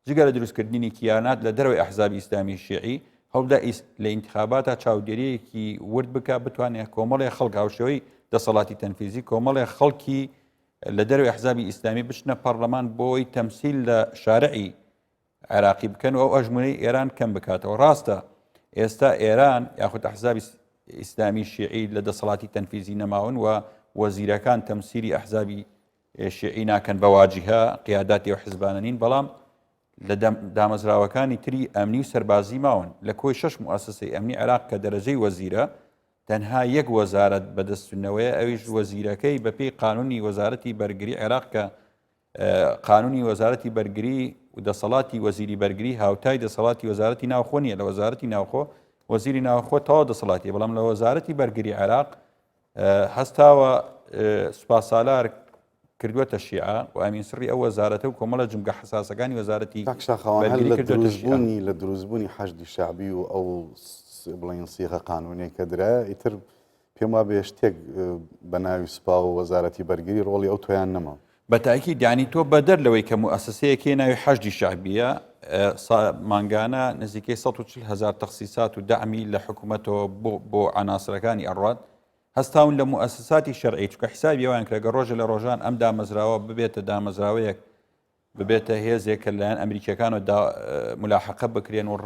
جگە لە دروستکردنی کیانات لە دەروی ئەحزابی ئیسلامی شیعی هەوڵدا لە ئینتیخاباتە چاودێریەکی ورد بکە بتوانێت کۆمەڵی خەڵک هاوشێوەی دەسەڵاتی تەنفیزی کۆمەڵی خەڵکی لە دەروی ئەحزابی ئیسلامی بچنە پەرلەمان بۆی تەمسیل لە شارعی عێراقی بکەن و ئەو ئەژمونەی ئێران کەم بکاتەوە. ڕاستە ئێستا ئێران یاخود ئەحزابی ئیسلامی شیعی لە دەسەڵاتی تەنفیزی نەماون و وەزیرەکان تەمسیلی ئەحزابی شیعی ناکەن بە واجهە قیاداتی و حیزبانە نین بەڵام لە دامەزراوەکانی تری ئەمنی و سەربازی ماون. لە کۆی 6 موسسەی ئەمنی عێراق کە دەرەجەی وەزیرە تەنها یەک وەزارەت بەدەستچوونەوەیە ئەویش وەزیرەکەی بەپێی قانونی وەزارەتی بەرگری عێراق کە قانونی وەزارەتی بەرگری و دەسەڵاتی وەزیری بەرگری هاوتای دەسەڵاتی وەزارەتی ناوخۆ نیە. لە وەزارەتی ناوخۆ وەزیری ناوخۆ تەواو دەسەڵاتی بەڵام لە وەزارەتی بەرگری عێراق هەستاوە سوپاسسالار کردووەتە شیعە و ئەمین سڕی ئەو وەزارەتە و کۆمەڵە جمگە حساسەکانی وەزارەتی دروستبوونی لە دروستبوونی حەشدی شعبی و ئەو بڵین سیغە قانونی کە درایە ئیتر پێم وا بێ شتێک بە ناوی سوپا و وەزارەتی بەرگری ڕۆڵی ئەو تۆیان نەما. بەتاکی دانی تۆ بەدەر لەوەی کە موسسەیەکی ناوی حەشدی شعبیە مانگانە نزیکەی 140,000 تەخسیسات و دەعمی لە حکوومەتەوە بۆ عناسرەکانی ئەڕات هەستاون لە موسساتی شەرعی چکە حیسابی ئەوان کە ڕۆژە لە ڕۆژان ئەم دامەزراوە ببێتە دامەزراوەیەک ببێتە هێزێک کە لەلایەن ئەمریکیەکانەوە ملاحەقە بکرێن و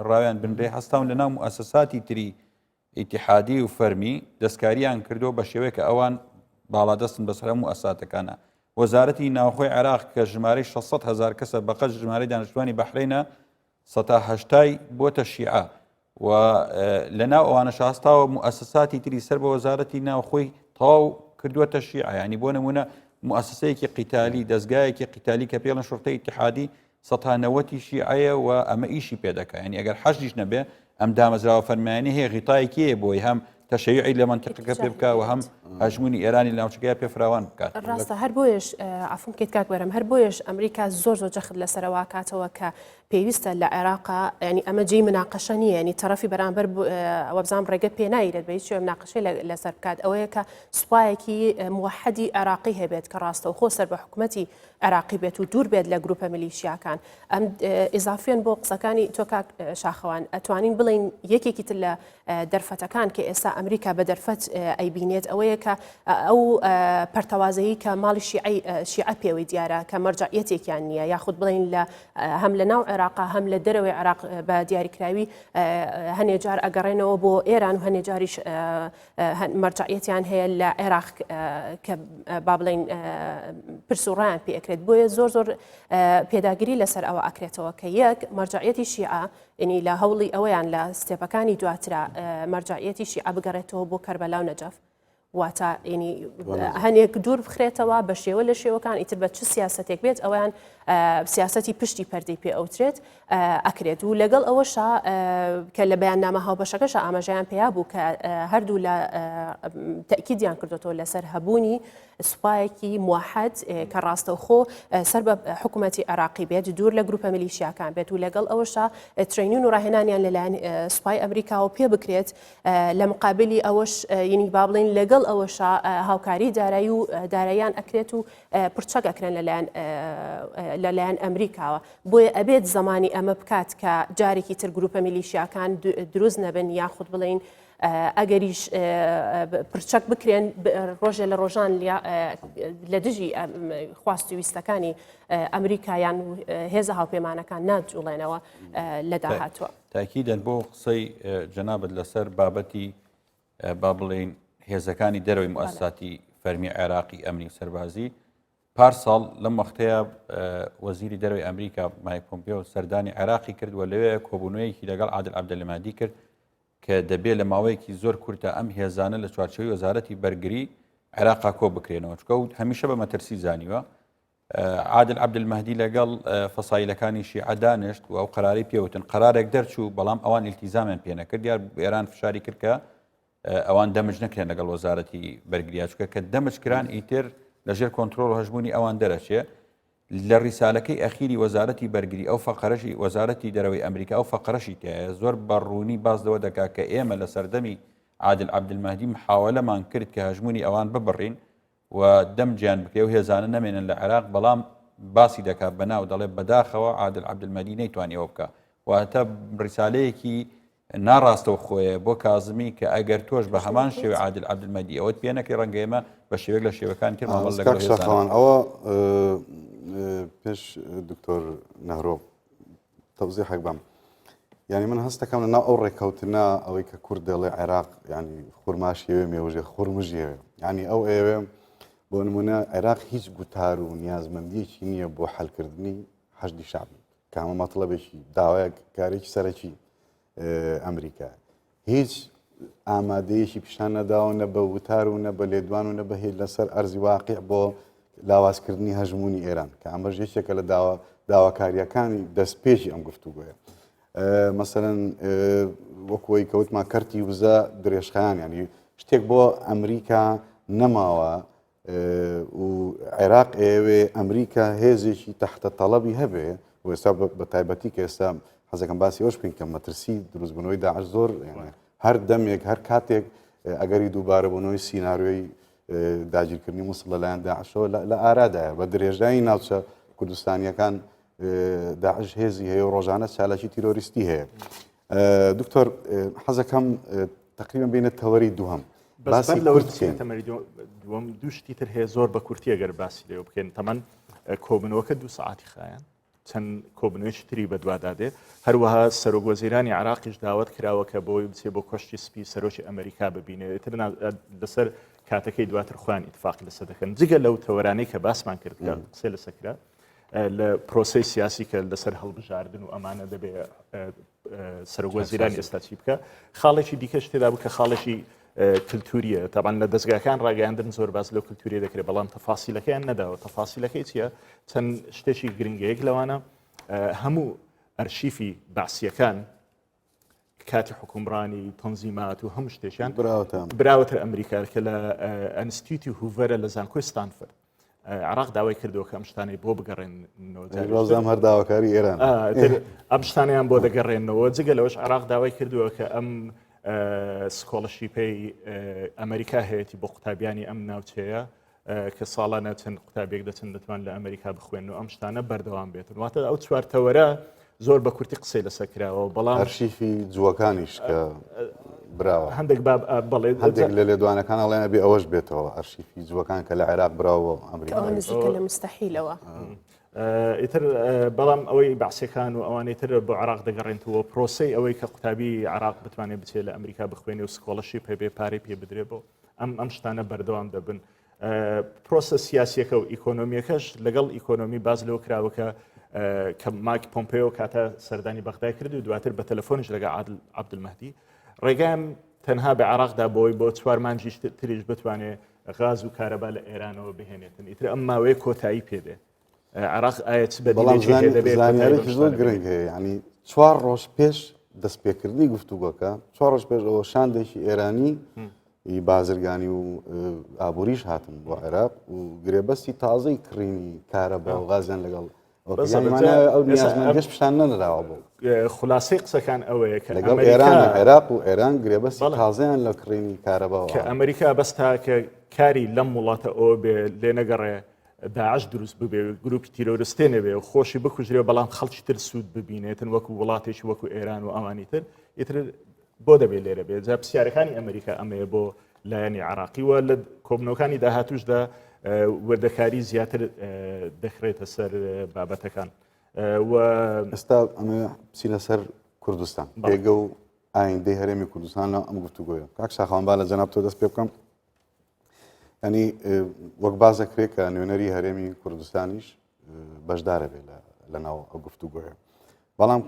ڕاویان بنرێ هەستاون لەناو موسساتی تری ئیتیحادی و فەرمی دەستکاریان کردو بە شێوەیە کە ئەوان باڵادەستن بەسەر هەموو ئەساتەکانە. وەزارەتی ناوخۆی عێراق کە ژمارەی 600,000 کەسە بەقەت ژمارەی دانیشتوانی بەحرینە 180 بۆتە شیعە و لەناو ئەوانە هەستاوە موسساتی تری سەر بە وەزارەتی ناوخۆی تەواو کردووەتە شیعە. ینی بۆ نمونە موسسەیەکی قیتالی دەستگایەکی قیتالی کە پێڵەن شورتەی ئیتیحادی 190 شیعەیە و ئەمە ئیشی پێدەکە. ینی ئەگەر حەشدیش نەبێ ئەم دامەزراوە فەرمایانە هەیە غیتایەکیە بۆی هەم تەشەیعی لە منتیقەکە پێ بکە و هەم هەژمونی ئێرانی ناوچەکەی پێ فراوان بکات. ڕاستە هەر بۆیش عفوم بکەیت کاک وەرم هەر بۆیش ئەمریکا زۆر جەخت لەسەرەوە کاتەوە کە پێویستە لە عێراقا ینی ئەمە جێی مناقەشە نیە ینی تەرەفی بەرامبەر ئەوە بزان ڕێگە پێ نایرێت بە هیچ شوێ مناقەشەی لەسەر بکات ئەوەیە کە سوپایەکی موحەدی عێراقی هەبێت کە ڕاستە و خۆ سەر بە حکوومەتی عێراقی بێت و دوور بێت لە گروپە میلیشیاکان. ئەم ئیزافیان بۆ قسەکانی تۆ کاک شاخەوان ئەتوانین بڵین یەکێکی تر لە دەرفەتەکان کە ئێستا ئەمریکا بە دەرفەت ئەیبینێت ئەوەیە کە ئەو پەرتەوازەیی کە ماڵی شیعە پێوەی دیارە کە مەرجعیەتێکیان نییە یاخود بڵین لە هەم لە ناو عێراقا هەم لە دەرەوەی عێراق بە دیاریکراوی هەنێجار ئەگەڕێنەوە بۆ ئێران و هەنێجاریش مەرجعیەتیان هەیە لە عێراق کە با بڵین پرسوڕیان پێ ئەکرێت. بۆیە زۆر پێداگیری لەسەر ئەوە ئەکرێتەوە کە یەک مەرجعیەتی شیعە ینی لە هەوڵی ئەوەیان لە ستێپەکانی دواترا مەرجعیەتی شیعە بگەڕێتەوە بۆ کەربەلا و نەجەف واتە ینی هەنێک دوور بخرێتەوە بە شێوە لە شێوەکان ئیتر بە چ سیاسەتێک بێت ئەویان سیاسەتی پشتی پەردەی پێ ئەوترێت ئەکرێت و لەگەڵ ئەوەشە کە لە بەیاننامە هاوبەشەکەش ئاماژەیان پێیا بوو کە هەردوو لە تەکیدیان کردوەوە لەسەر هەبوونی سوپایەکی موحد کە ڕاستەوخۆ سەر بە حکوومەتی عێراقی بێت دوور لە گروپە میلیشیاکان بێت و لەگەڵ ئەوەشە ترینین و ڕاهێنانیان لەلایەن سوپای ئەمریکاوە پێ بکرێت لە مقابلی ئەوەش ینی با بڵین لەگەڵ ئەوەشە هاوکاری دارایی و داراییان ئەکرێت و پرچەک ئەکرێن لەلایەن ئەمریکاوە بۆیە ئەبێت زمانی ئەمە بکات کە جارێکی تر گروپە میلیشیاکان دروست نەبن یاخود بڵین ئەگەریش پرچەک بکرێن ڕۆژێ لە ڕۆژان لە دژی خواست و ویستەکانی ئەمریکایان و هێزە هاوپەیمانەکان ناجوڵێنەوە لە داهاتوە. تاکیدەن بۆ قسەی جەنابەت لەسەر بابەتی با بڵێن هێزەکانی دەرەوەی موسساتی فەرمی عێراقی ئەمنی و سەربازی پارساڵ لەم وەختەیە وەزیری دەرەوەی ئەمریکا مایک پۆمپیۆ سەردانی عێراقی کردووە لەوەیە کۆبوونەوەیەکی لەگەڵ عادل عەبدەلمەهدی کرد کە دەبێت لە ماوەیەکی زۆر کورتە ئەم هێزانە لە چوارچێوەی وەزارەتی بەرگری عێراقا کۆ بکرێنەوە چکە و هەمیشە بە مەترسی زانیوە عادل عەبدەلمەهدی لەگەڵ فەسایلەکانی شیعە دانیشت و ئەو قەراری پێوتن قەرارێک دەرچوو بەڵام ئەوان ئیلتیزامیان پێ نەکرد دیار ئێران فشاری کرد کە ئەوان دەمج نەکرێن لەگەڵ وەزارەتی بەرگریا چکە کە دەمجکران ئیتر لەژێر کۆنتترۆل و هەژبوونی ئەوان دەرەچێ لە ڕیسالەکەی ئەخیری وەزارەتی بەرگری ئەو فەقەرەشی وەزارەتی دەرەوەی ئەمریکا ئەو فەقەرەشی تایە زۆر بەڕوونی باز لەوە دەکا کە ئێمە لە سەردەمی عادل عەبدەلمەهدی محاوەلەمان کرد کە هەژمونی ئەوان ببڕین و دەمجیان بکرێ و هێزانە نەمێنن لە عێراق بەڵام باسی دەکات بەناو دەڵێ بەداخەوە عادل عەبدەلمەهدی نەیتوانی ئەوە بکە واتە ڕیسالەیەکی ناڕاستەوە خۆیە بۆ کازمی کە ئەگەر تۆش بە هەمان شێوە عادل عەبدەلمەهدی ئەوەت پێ نەکەی ڕەنگە ئێمە بە شێوەیەک لە شێوەکان تر مامەڵ لەگەڵ هێزانە ئەوە پێش دکتۆر نەهرۆ تەوزیحێک بەم یعنی من هەست دەکەم لەناو ئەو ڕێککەوتنە ئەوەی کە کورد دەڵێ عێراق ینی خورماشیەوێ مێوژێ خوڕمژیەوێ ینی ئەو ئێوێ بۆ نمونە عێراق هیچ گوتار و نیازمەندیەکی نییە بۆ حەلکردنی حەشدی شعبی کە ئەمە مەتڵەبێکی داوایە کارێکی سەرەکی ئەمریکا هیچ ئامادەیەکی پیشان نەداوە نە بە وتار و نە بە لێدوان و نە بەهێز لەسەر ئەرزی واقع بۆ لاوازکردنی هەژمونی ئێران کە ئەمەش یەکێکە لە داواکاریەکانی دەستپێشی ئەم گفتوگویە مەسەرەن وەکوەی کەوتمان کەرتی وزە درێژخایان ینی شتێک بۆ ئەمریکا نەماوە و عێراق ئێوێ ئەمریکا هێزێکی تەحتە تەڵەبی هەبێ و ئێستا بە تایبەتی کە ئێستا حەزەکەم باسی ئەوش بکەین کە مەترسی دروستبوونەوەی داعش زۆر هەر دەمێک هەر کاتێک ئەگەری دووبارەبوونەوەی سیناریۆی داگیرکردنی مووسڵ لەلایەن داعشەوە لە ئارادایە بە درێژایی ناوچە کوردستانیەکان داعش هێزی هەیە و ڕۆژانە چالاکی تیرۆریستی هەیە دکتۆر حەزەکەم تقریبا بینە تەوەری دووهەم باسی لەوەتەمەری دووەم دووشتی تر هەیە زۆر بە کورتی ئەگەر باسی لێ بکەین تەمان کۆبنەوەکە 2 ساعتی خایەن چەند کۆبنەوەی تری بەدوادادێ هەروەها سەرۆکوەزیرانی عێراقیش داوت کراوە کە بۆی بچێ بۆ کۆشتی سپی سەرۆکی ئەمریکا ببینێت تر لەسەر کاتەکەی دواتر خوان ئیتفاقی لەسەر دەکەن جگە لەو تەوەرانەی کە باسمان کرد کە قسە لەسەکرا لە پرۆسی سیاسی کە لەسەر هەڵبژاردن و ئەمانە دەبێ سەرۆکوەزیرانی ئێستا چی بکە خاڵێکی دیکەش تێدا بوو کە خاڵێکی کللتوریە تاوان لە دەستگاکان ڕاگەاندن زۆر باز لەو کللتوری دەکرێت بەڵام تەفاسیلەکەیان نەداوە تەفاسیلەکەی چییە چەند شتێکی گرنگەیەک لەوانە هەموو ئەرشیفی باسیەکان کاتی حکومڕانی تەنزیمات و هەموو شتێکیان براوەتە ئەمریکا کە لە ئەنستیتیوتی هوڤەرە لە زانکۆی ستانفرد عراق داوای کردەوە کە ئەم شتانەی بۆ بگەڕێنەوە هەر داواکاری ئێران ئەم شتانیان بۆ دەگەڕێنەوە جگە لەوەش عراق داوای کردووە کە ئەم سکۆڵەشیپەی ئەمریکا هەیەی بۆ قوتابیانی ئەم ناوچەیە کە ساڵانە چەند قوتابێک دەچن دەتوان لە ئەمریکا بخوێن و ئەم شتانە بەردەوام بێتن واتە ئەو چوارتەوەرە زۆر بە کورتی قسەی لەسەکراوە بەڵام ئەرشیفی جووەکانیش کە براوە هەندێک بەڵێ هەندێک لە لێدوانەکان ئەڵێن ئەبێ ئەوەش بێتەوە ئەرشیفی جووەکان کە لە عێراق براوە ئەمریکا نزیکە لە مستەحیلەوە ئیتر بەڵام ئەوەی باسیەکان و ئەوانەی تر بۆ عراق دەگەڕێنەوە پرۆسی ئەوەی کە قوتابی عراق بتوانێت بچێت لە ئەمریکا بخوێنێ و سکۆڵەشیپ هەبێ پارەی پێ بدرێ بۆ ئەم شتانە بەردەوام دەبن پرۆسە سیاسیەکە و ئیکۆنۆمیەکەش لەگەڵ ئیکۆنۆمی باز لەوە کراوەکە کە مایک پۆمپیۆ کاتە سەردانی بەغدای کرد و دواتر بە تەلەفۆنش لەگە عادل عەبدەلمەهدی ڕێگەم تەنها بە عراقدا بۆی بۆ 4 مانجی تریش بتوانێت غاز و کارەبا لە ئێرانەوە بهێنێتن ئیتر ئەم ماوەیە کۆتایی پێدێ عراق ئاەت بەڵام بەدیێ زانیارێکی زۆر گرنگ هەیە ینی 4 ڕۆژ پێش دەستپێکردنی گفتوگۆکە 4 ڕۆژ پێش ئەوە شاندێکی ئێرانی بازرگانی و ئابووریش هاتن بۆ عێراق و گرێبەستی تازەی کڕینی کارەبا و غازیان لەگەڵ ئەو نیازمەندیش پیشان نەنراوە بوو خلاصەی قسەکان ئەوەیە کە لەگەڵ ئێران عێراق و ئێران گرێبەستی تازەیان لە کڕینی کارەباوە کە ئەمریکا بەستا کە کاری لەم وڵاتە ئەوە بێ لێ نەگەڕێ داعش دروست ببێ گروپی تیرۆریستێ نەبێ و خۆشی بکوژرێ بەڵام خەڵکی تر سوود ببینێتن وەکو وڵاتێکی وەکو ئێران و ئەوانی تر ئیتر بۆ دەبێت لێرە بێت جا پرسیارەکانی ئەمریکا ئەمەیە بۆ لایەنی عراقی وە لە کۆبنەوەکانی داهاتوشدا وەردەکاری زیاتر دەخرێتە سەر بابەتەکان ئێستا ئەمە بچینە سەر کوردستان پێگە و ئایندەی هەرێمی کوردستان لە ئەم گفتوگۆیە کاک شاخەوان لە جەناب تۆ دەست پێ بکەم ینی وەک باز دەکرێت کە نوێنەری هەرێمی کوردستانیش بەشدارە بێت لە ناو ئەو گفتوگۆیە بەڵام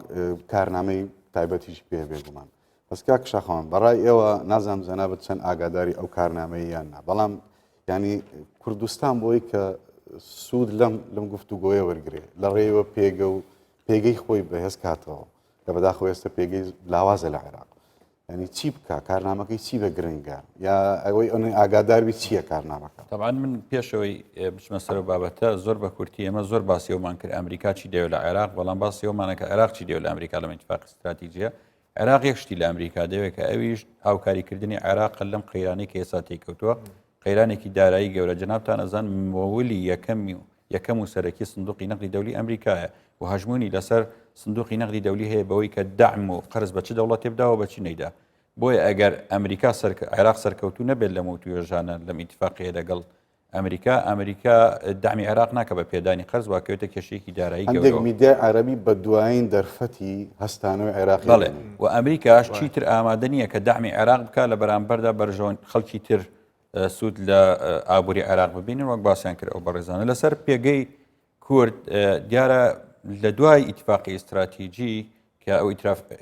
کارنامەی تایبەتیش پێ بێگومان بەس کاک شاخەوان بەڕای ئێوە نازانم جەنابەت چەند ئاگاداری ئەو کارنامەی یان نا بەڵام ینی کوردستان بۆی کە سوود لەم گفتوگۆیە وەرگێ لە ڕێوە پێگە و پێگەی خۆی بەهێز کاتەوە کە بەداخۆ ئێستا پێگەی لاوازە لە عێراق ینی چی بکە کارنامەکەی چی بە گرنگە یا ئەوەی ئەوەی ئاگاداروی چییە کارنامەکە طبعا من پێشەوەی بچمە سەر بابەتە زۆر بە کورتی ئێمە زۆر باسیەوەمان کرد ئەمریکا چی دەوێت لە عێراق بەڵام باسیەوەمانەکە عێراق چی دەوێت لە ئەمریکا لەمە ئیتفاق استراتیجیە عێراق یەکشتی لە ئەمریکا دەوێت کە ئەویش هاوکاریکردنی عێراق لەم قەیرانەی کە ئێستا تێکەوتووە قەیرانێکی دارایی گەورە جەنابتان ئەزان مۆولی یەکەم و سەرەکی سندوقی نەقدی دەولی ئەمریکایە و هەژمونی لەسەر سندوقی نەقدی دەولی هەیە بەوەی کە دعم و قەرز بە چ دەوڵەتێ بداوە بە چی نەیدا بۆیە ئەگەر ئەمریکا عێراق سەرکەوتو نەبێت لەم و توێژانە لەم ئیتفاقیە لەگەڵ ئەمریکا دامی عێراق ناکە بە پێدانی قەرز واکەوێتە کێشەیەکی دارایی گەورە هەندێک میدیای عەرەبی بە دوایین دەرفەتی هەستانەوەی عێراقی بەڵێ و ئەمریکاش چیتر ئامادە نییە کە دامی عێراق بکە لە بەرامبەردا بەرژەوە خەڵکی تر سوود لە ئابووری عێراق ببینن وەک باسییان کرد ئەو بەڕێزانە لەسەر پێگەی کورد دیارە لە دوای ئیتفاقی استراتیجی کە ئەو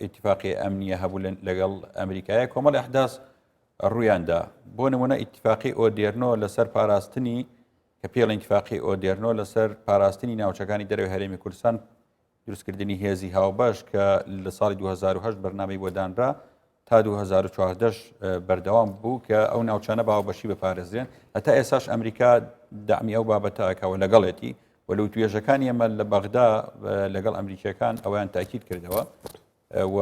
ئیتفاقی ئەمنیە هەبوو لەگەڵ ئەمریکایە کۆمەڵ ئەحداس ڕوویاندا بۆ نمونە ئیتفاقی ئۆدێرنۆ لەسەر پاراستنی کە پێڵ ئیتفاقی ئۆدێرنۆ لەسەر پاراستنی ناوچەکانی دەرەوەی هەرێمی کوردستان دروستکردنی هێزی هاوبەش کە لە ساڵی 2010 بەرنامەی بۆ دانرا تا 2014 بەردەوام بوو کە ئەو ناوچانە باوبەشی بپارێزرێن هەتا ئێساش ئەمریکا دامی ئەو بابەتەکەوە لەگەڵێتی وەلو توێژەکانی ئەمە لە بەغدا لەگەڵ ئەمریکیەکان ئەویان تاکید کردەوە و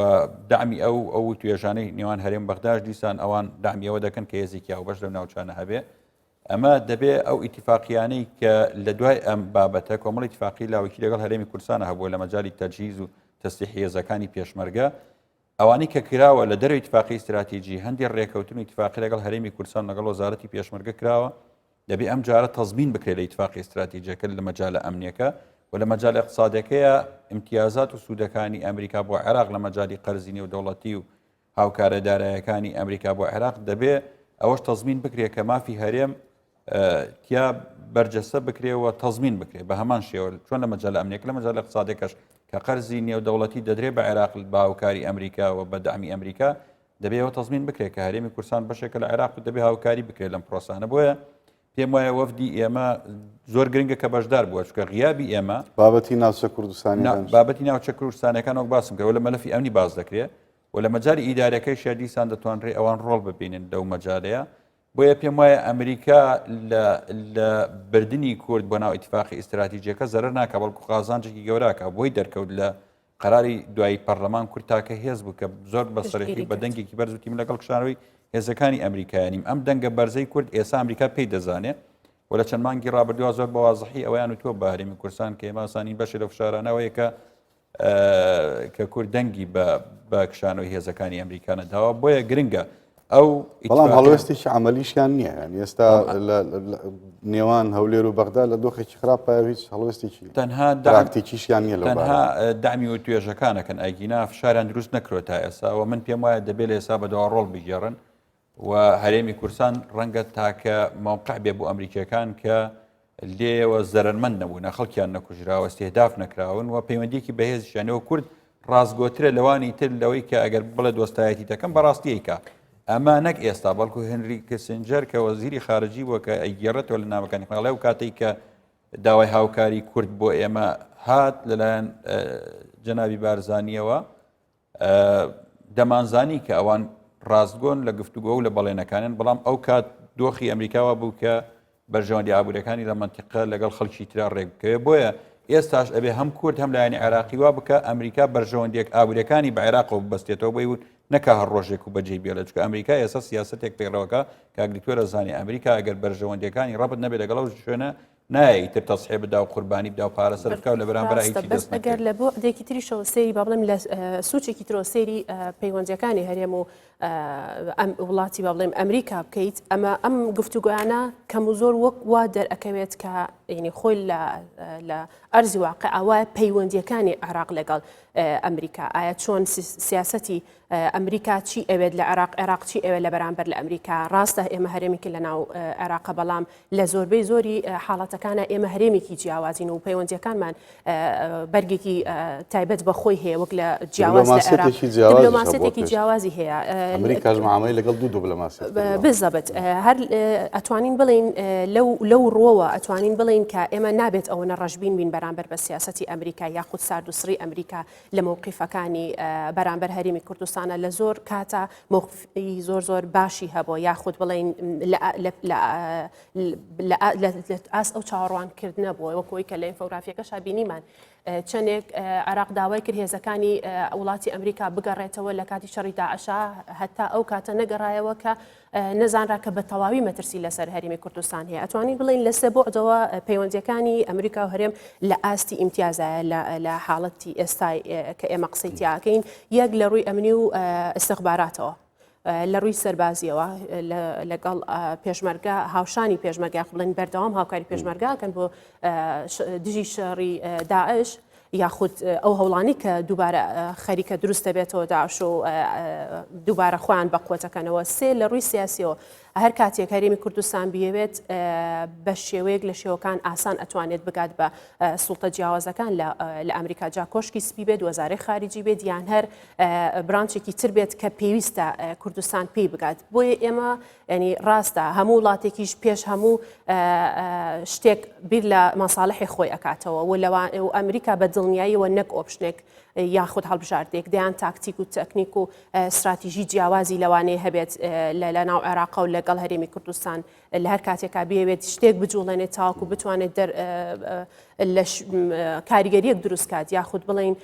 دامی ئەو توێژانەی نێوان هەرێم بەغداش دیسان ئەوان دامی ئەوە دەکەن کە هێزێکی هاوبەش لەو ناوچانە هەبێ ئەمە دەبێ ئەو ئیتفاقیانەی کە لە دوای ئەم بابەتە کۆمەڵی ئیتفاقی لاوەکی لەگەڵ هەرێمی کوردستانە هەبووە لە مەجالی تەجهیز و تەسلیح هێزەکانی پێشمەرگە ئەوانەی کە کراوە لە دەروی ئیتفاقی استراتیجی هەندی ڕێکەوتن و ئیتفاقی لەگەڵ هەرێمی کوردستان لەگەڵ وەزارەتی پێشمەرگە کراوە دەبێ ئەم جارە تەزمین بکرێت لە ئیتفاقی استراتیجیەکە لە مەجالە ئەمنیەکە و لە مەجال اقتصادەکەیە امتیازات و سوودەکانی ئەمریکا بۆ عێراق لە مەجالی قەرزی نێودەوڵەتی و هاوکارەدارایەکانی ئەمریکا بۆ عێراق دەبێ ئەوەش تەزمین بکرێت کە مافی هەرێم تیا بەرجەستە بکرێەوە تەزمین بکرێت بە هەمان شێوە چۆن لە مەجال ئەمنیەکە لە مەجال اقتصادەکەش کە قەرزی نێودەوڵەتی دەدرێت بە عێراق بە هاوکاری ئەمریکا و بە دامی ئەمریکا دەبێەوە تەزمین بکرێت کە هەرێمی کوردستان بەشێکە لە عێراق و دەبێ هاوکاری بکرێت لەم پرۆسانە بۆیە پێم وایە وەفدی ئێمە زۆر گرنگە کە بەشدار بووە چکە غیابی ئێمە بابەتی ناوچە کوردستانی بابەتی ناوچە کوردستانەکان وەک باسم کردەوە لە مەلەفی ئەمنی باز دەکرێت و لە مەجاری ئیدارەکەی شادیسان دەتوانرێت ئەوان ڕۆڵ ببینن لەو مەجالەیە بۆیە پێم وایە ئەمریکا لە بردننی کورد بۆ ناو ئیتفاقی استراتیجیەکە زەرەر ناکە بەڵکو قازانجێکی گەوراکە بۆی دەرکەوت لە قەراری دوایی پەرلەمان کورد تاکە هێز بوو کە زۆر بەسەرەکی بە دەنگێکی بەرزوتیم لەگەڵ کشانەوەی هێزەکانی ئەمریکایانیم ئەم دەنگە بەرزەی کورد ئێستا ئەمریکا پێی دەزانێت و لە چەند مانگی ڕابردووە زۆر بە وازەحی ئەویان وتووە بە هەرێمی کوردستان کە ئێماسانی بەشێ لە فشارانەوەیە کە کورد دەنگی بە کشانەوەی هێزەکانی ئەمریکانە داوە بۆیە گرنگە ئەو بەڵام هەڵوێستێکی عملیشیان نییە ینی ئێستا نێوان هەولێر و بەغدا لە دۆخێکی خراپە هیچ هەڵوێستێکی تەنها پراکتیکیشیان نییە تەنها دامی و توێژەکانەکەن ئایگینا فشاریان دروست نەکرۆ تا ئێستا و من پێم وایە دەبێت لە ئێستا بەدەوا ڕۆڵ بگێڕن و هەرێمی کوردستان ڕەنگە تاکە موقع بێ بۆ ئەمریکیەکان کە لێوە زەرمەند نەبوون خەڵکیان نەکوژراوە استێهداف نەکراون و پەیوەندیکی بەهێزیشانەوە کورد ڕازگۆترە لەوانی تر لەوەی کە ئەگەر بڵێ دۆستایەتی دەکەم بەڕاستیەکە ئەمە نەک ئێستا بەڵکو هێنری کسنجەر کە وەزیری خارجی بووە کە ئەیگێڕێتەوە لە نامەکانی خەڵێ و کاتێک کە داوای هاوکاری کورد بۆ ئێمە هات لەلایەن جەنابی بارزانیەوە دەمانزانی کە ئەوان ڕاستگۆن لە گفتوگۆ و لە بەڵێنەکانیان بەڵام ئەو کات دۆخی ئەمریکاوە بوو کە بەرژەوەندی ئابوورەکانی لە منتیقە لەگەڵ خەڵکی ترا ڕێک بکەوێ بۆیە ئێستاش ئەبێ هەم کورد هەم لایەنی عێراقی وا بکە ئەمریکا بەرژەوەندێک ئابوورەکانی بە عێراقەوە ببەستێتەوە بۆی نەکا هەر ڕۆژێک و بەجێ بێڵێت چکە ئەمریکا ئێستا سیاسەتێک پێڕەوەکە کاگلیتۆرە زانی ئەمریکا ئەگەر بەرژەوەندەکانی ڕەبت نەبێت لەگەڵ شوێنە نایە تر تەسحێ بدا و قوربانی بدا و پارەسەر بکە و لە بەرامبەر هیچی دەست نەکەێت. ئەگەر لە بۆ دێکی تریشەوە سێری با بڵێم لە سوچێکی ترۆ سێری پەیوەندیەکانی هەرێم و ئەم وڵاتی با بڵێم ئەمریکا بکەیت ئەمە ئەم گفتوگویانە کەم و زۆر وەک وا دەرئەکەوێت کە ینی خۆی لە ئەرزی واقع ئەوە پەیوەندیەکانی عێراق لەگەڵ ئەمریکا ئایا چۆن سیاسەتی ئەمریکا چی ئەوێت لە عێراق چی ئەوێت لە بەرامبەر لە ئەمریکا ڕاستە ئێمە هەرێمێکی لە ناو عێراقە بەڵام لە زۆربەی زۆری حاڵەتەکانە ئێمە هەرێمێکی جیاوازین و پەیوەندیەکانمان بەرگێکی تایبەت بە خۆی هەیە وەک لە جیاواز لە عێراق دیپلۆماسیەتێکی جیاوازی هەیە ئەمریکاش معاملەی لەگەڵ دوو دیپلۆماسی بالضبط هەر ئەتوانین بڵین لەو ڕۆوە ئەتوانین بڵین کە ئێمە نابێت ئەوەنە ڕەشبین بین بەرامبەر بە سیاسەتی ئەمریکا یاخود ساردوسری ئەمریکا لە مووقیفەکانی بەرامبەر هەرێمی کوردستانە لە زۆر کاتە مووقفی زۆر باشی هەبوو یاخود بڵین ئاس ئەو چاوەڕوانکردنە بووە وەکەوەی کە لە ئینفۆگرافیەکەشا بینیمان چەندێک عێراق داوای کرد هێزەکانی وڵاتی ئەمریکا بگەڕێتەوە لە کاتی شەڕی داعشا هەتا ئەو کاتە نەگەڕایەوە کە نەزانرا کە بە تەواوی مەترسی لەسەر هەرێمی کوردستان هەیە ئەتوانین بڵین لە سێ بۆعدەوە پەیوەندیەکانی ئەمریکا و هەرێم لە ئاستی ئیمتیازایە لە حاڵەتی ئێستای کە ئێمە قسەی تیاکەین یەک لە ڕووی ئەمنی و استخباراتەوە لە ڕووی سەربازیەوە لەگەڵ پێشمەرگە هاوشانی پێشمەرگا بڵین بەردەوام هاوکاری پێشمەرگاکەن بۆ دژی شەڕی داعش یاخود ئەو هەوڵانی کە دووبارە خەریکە دروستە بێتەوە داعش و دووبارە خۆیان بە قوتەکەنەوە سێ لە ڕووی سیاسیەوە هەر کاتێک هەرێمی کوردستان بیەوێت بە شێوەیەک لە شێوەکان ئاسان ئەتوانێت بگات بە سوڵتە جیاوازەکان لە ئەمریکا جا کۆشکی سپی بێت وەزارەی خارجی بێت یان هەر برانچێکی تر بێت کە پێویستە کوردستان پێی بگات بۆیە ئێمە ینی ڕاستە هەموو وڵاتێکیش پێش هەموو شتێک بیر لە مەساڵحی خۆی ئەکاتەوە و ئەمریکا بە دڵنیاییەوە نەک ئۆپشنێک یاخود هەڵبژاردێک دەیان تاکتیک و تەکنیک و استراتیژی جیاوازی لەوانەیە هەبێت لە ناو عێراق و لەگەڵ هەرێمی کوردستان لە هەر کاتێکا بێوێت شتێک بجوڵێنێت تاوەکو بتوانێت لە کاریگەریەک دروستکات یاخود بڵین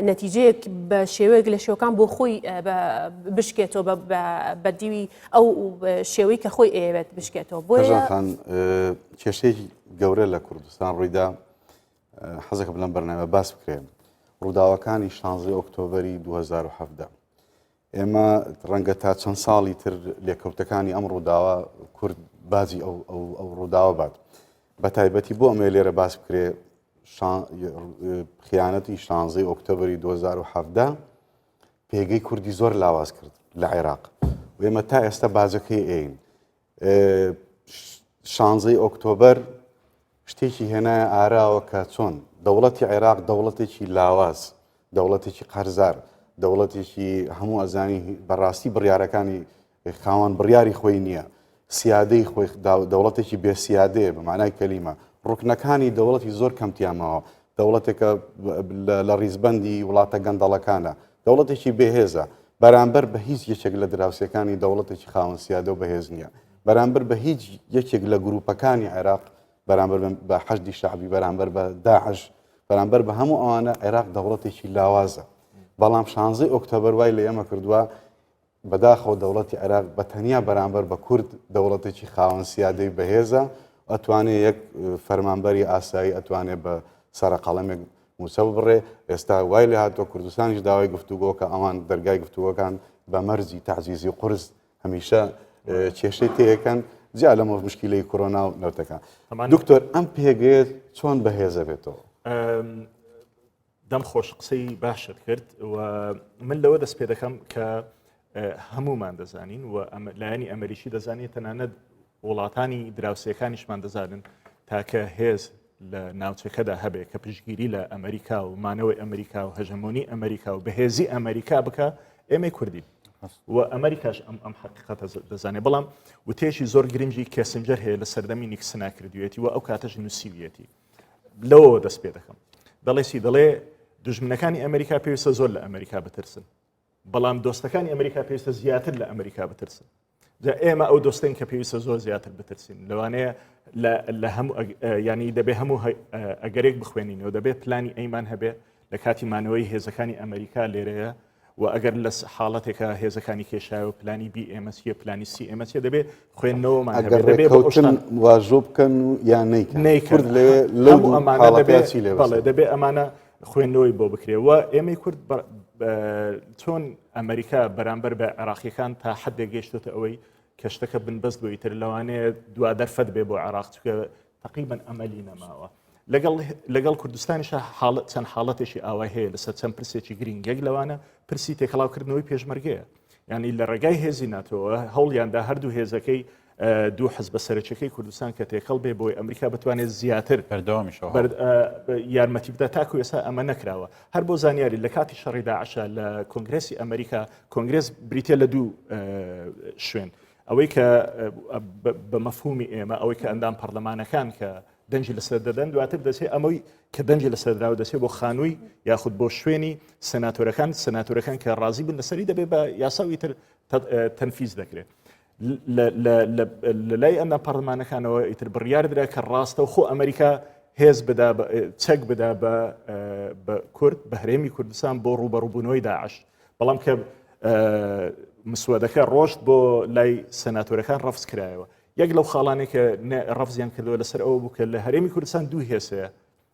نەتیجەیەک بە شێوەیەک لە شێوەکان بۆ خۆی بشکێتەوە بە دیوی ئەو شێوەی کە خۆی ئەوێت بشکێتەوە بۆیە کێشەیەکی گەورە لە کوردستان ڕوویدا حەزەکە بلەم بەرنامە باس بکرێن ڕووداوەکانی 16 ئۆکتۆبەری 2017 ئێمە ڕەنگە تا چەند ساڵی تر لێکەوتەکانی ئەم ڕووداوە کورد بازی ئەو ڕووداوە بات بە تایبەتی بۆ ئەمێ لێرە باس بکرێ خیانەتی 16 ئۆکتۆبەری 2017 پێگەی کوردی زۆر لاواز کرد لە عێراق و ئێمە تا ئێستا بازەکەی ئێین 16 ئۆکتۆبەر شتێکی هێنایە ئاراوە کە چۆن دەوڵەتی عێراق دەوڵەتێکی لاواز دەوڵەتێکی قەرزار دەوڵەتێکی هەموو ئەزانی بەڕاستی بڕیارەکانی خاوەن بڕیاری خۆی نییە سیادەی خۆی دەوڵەتێکی بێسیادەیە بە معنای کەلیمە ڕوکنەکانی دەوڵەتی زۆر کەمتیامەوە دەوڵەتێکە لە ڕیزبەندی وڵاتە گەندەڵەکانە دەوڵەتێکی بێهێزە بەرامبەر بە هیچ یەکێک لە دراوسەکانی دەوڵەتێکی خاوەن سیادە و بەهێز نییە بەرامبەر بە هیچ یەکێک لە گروپەکانی عێراق بەرامبەر بە حەشدی شعبی بەرامبەر بە داعش بەرامبەر بە هەموو ئەوانە عێراق دەوڵەتێکی لاوازە بەڵام 16 ئۆکتۆبەر وای لە ئێمە کردووە بەداخەوە دەوڵەتی عێراق بە تەنیا بەرامبەر بە کورد دەوڵەتێکی خاوەن سیادەی بەهێزە ئەتوانێت یەک فەرمانبەری ئاسایی ئەتوانێت بە سەرقەڵەمێک موسە بڕێ ئێستا وای لێ هاتووە کوردستانیش داوای گفتوگۆ کە ئەوان دەرگای گفتوگۆکان بە مەرزی تەعزیزی قورس هەمیشە کێشەی تێیەکەن جا لەمە مشکلەی کۆرۆنا و نەوتەکان دکتۆر ئەم پێگەیت چۆن بەهێزە بێتەوە دەم خۆش قسەی باشت کرد و من لەوە دەست پێ دەکەم کە هەمومان دەزانین و لایەنی ئەمریکی دەزانێت تەنانەت وڵاتانی دراوسەکانیشمان دەزانن تاکە هێز لە ناوچەکەدا هەبێ کە پشتگیری لە ئەمریکا و مانەوەی ئەمریکا و هەژەمۆنی ئەمریکا و بەهێزی ئەمریکا بکە ئێمەی کوردی و ئەمریکاش ئەم حقیقەتە دەزانێت بەڵام وتێشی زۆر گرنگی کێسنجەر هەیە لە سەردەمی نیکسنا کردوێتی و ئەو کاتەش نووسیویەتی لەوە دەست پێ دەکەم دەڵێ دژمنەکانی ئەمریکا پێویستە زۆر لە ئەمریکا بترسن بەڵام دۆستەکانی ئەمریکا پێویستە زیاتر لە ئەمریکا بترسن ئێمە ئەو دۆستین کە پێویستە زۆر زیاتر بترسین لەوانەیە لە هەموو ینی دەبێ هەموو ئەگەرێک بخوێنینەوە دەبێت پلانی ئەیمان هەبێ لە کاتی مانەوەی هێزەکانی ئەمریکا لێرەیە و ئەگەر لە حاڵەتێکە هێزەکانی کێشایە و پلانی BMC پلانی CMC دەبێت خوێندنەوەمان دەبێت واژۆ بکەن و یان نیکرد لەو ئەمانە دەبێت ئەمانە خوێندنەوەی بۆ بکرێەوە ئێمەی کورد چۆن ئەمریکا بەرامبەر بە عێراقیەکان تا حدێک گەیشتوتە ئەوەی کەشتەکە بنبەست بۆ ئیتر لەوانەیە دوا دەرفەت بێ بۆ عێراق چکە تقریبا ئەمەلی نەماوە لەگەڵ کوردستانیشە چەند حاڵەتێکی ئاوای هەیە لەسەر چەند پرسێکی گرنگێک لەوانە پرسی تێکەڵاوکردنەوەی پێشمەرگەیە ینی لە ڕێگای هێزی ناتۆوە هەوڵیاندا هەردوو هێزەکەی دوو حزب سەرچەکەی کوردستان کە تێکەڵ بێ بۆی ئەمریکا بتوانێت زیاتر یارمەتی بدە تاکو ئێستا ئەمە نەکراوە هەر بۆ زانیاری لە کاتی شەڕی داعشە لە کۆنگرێسی ئەمریکا کۆنگرێس بریتە لە دوو شوێن ئەوەی کە بە مەفهومی ئێمە ئەوەی کە ئەندام پەرلەمانەکان کە دەنجی لەسەر دەدەن دواتر دەچێت ئەمەوی کە دەنجی لەسەردراوە دەچێت بۆ خانووی یاخود بۆ شوێنی سەناتۆرەکان کە ڕازی بن لەسەری دەبێت بە یاساوی تر تەنفیز دەکرێت لە لای ئەمە پەرلەمانەکانەوە ئیتر بڕیار درا کە ڕاستە و خۆ ئەمریکا هێز بدا چەک بدا بە کورد بە هەرێمی کوردستان بۆ ڕوبەڕووبوونەوەی داعش بەڵام کە مسودەکە ڕۆشت بۆ لای سەناتۆرەکان ڕەفز کرایەوە یەک لەو خاڵانێک کە ڕەفزیان کردەوە لەسەر ئەوە بوو کە لە هەرێمی کوردستان دوو هێزەیە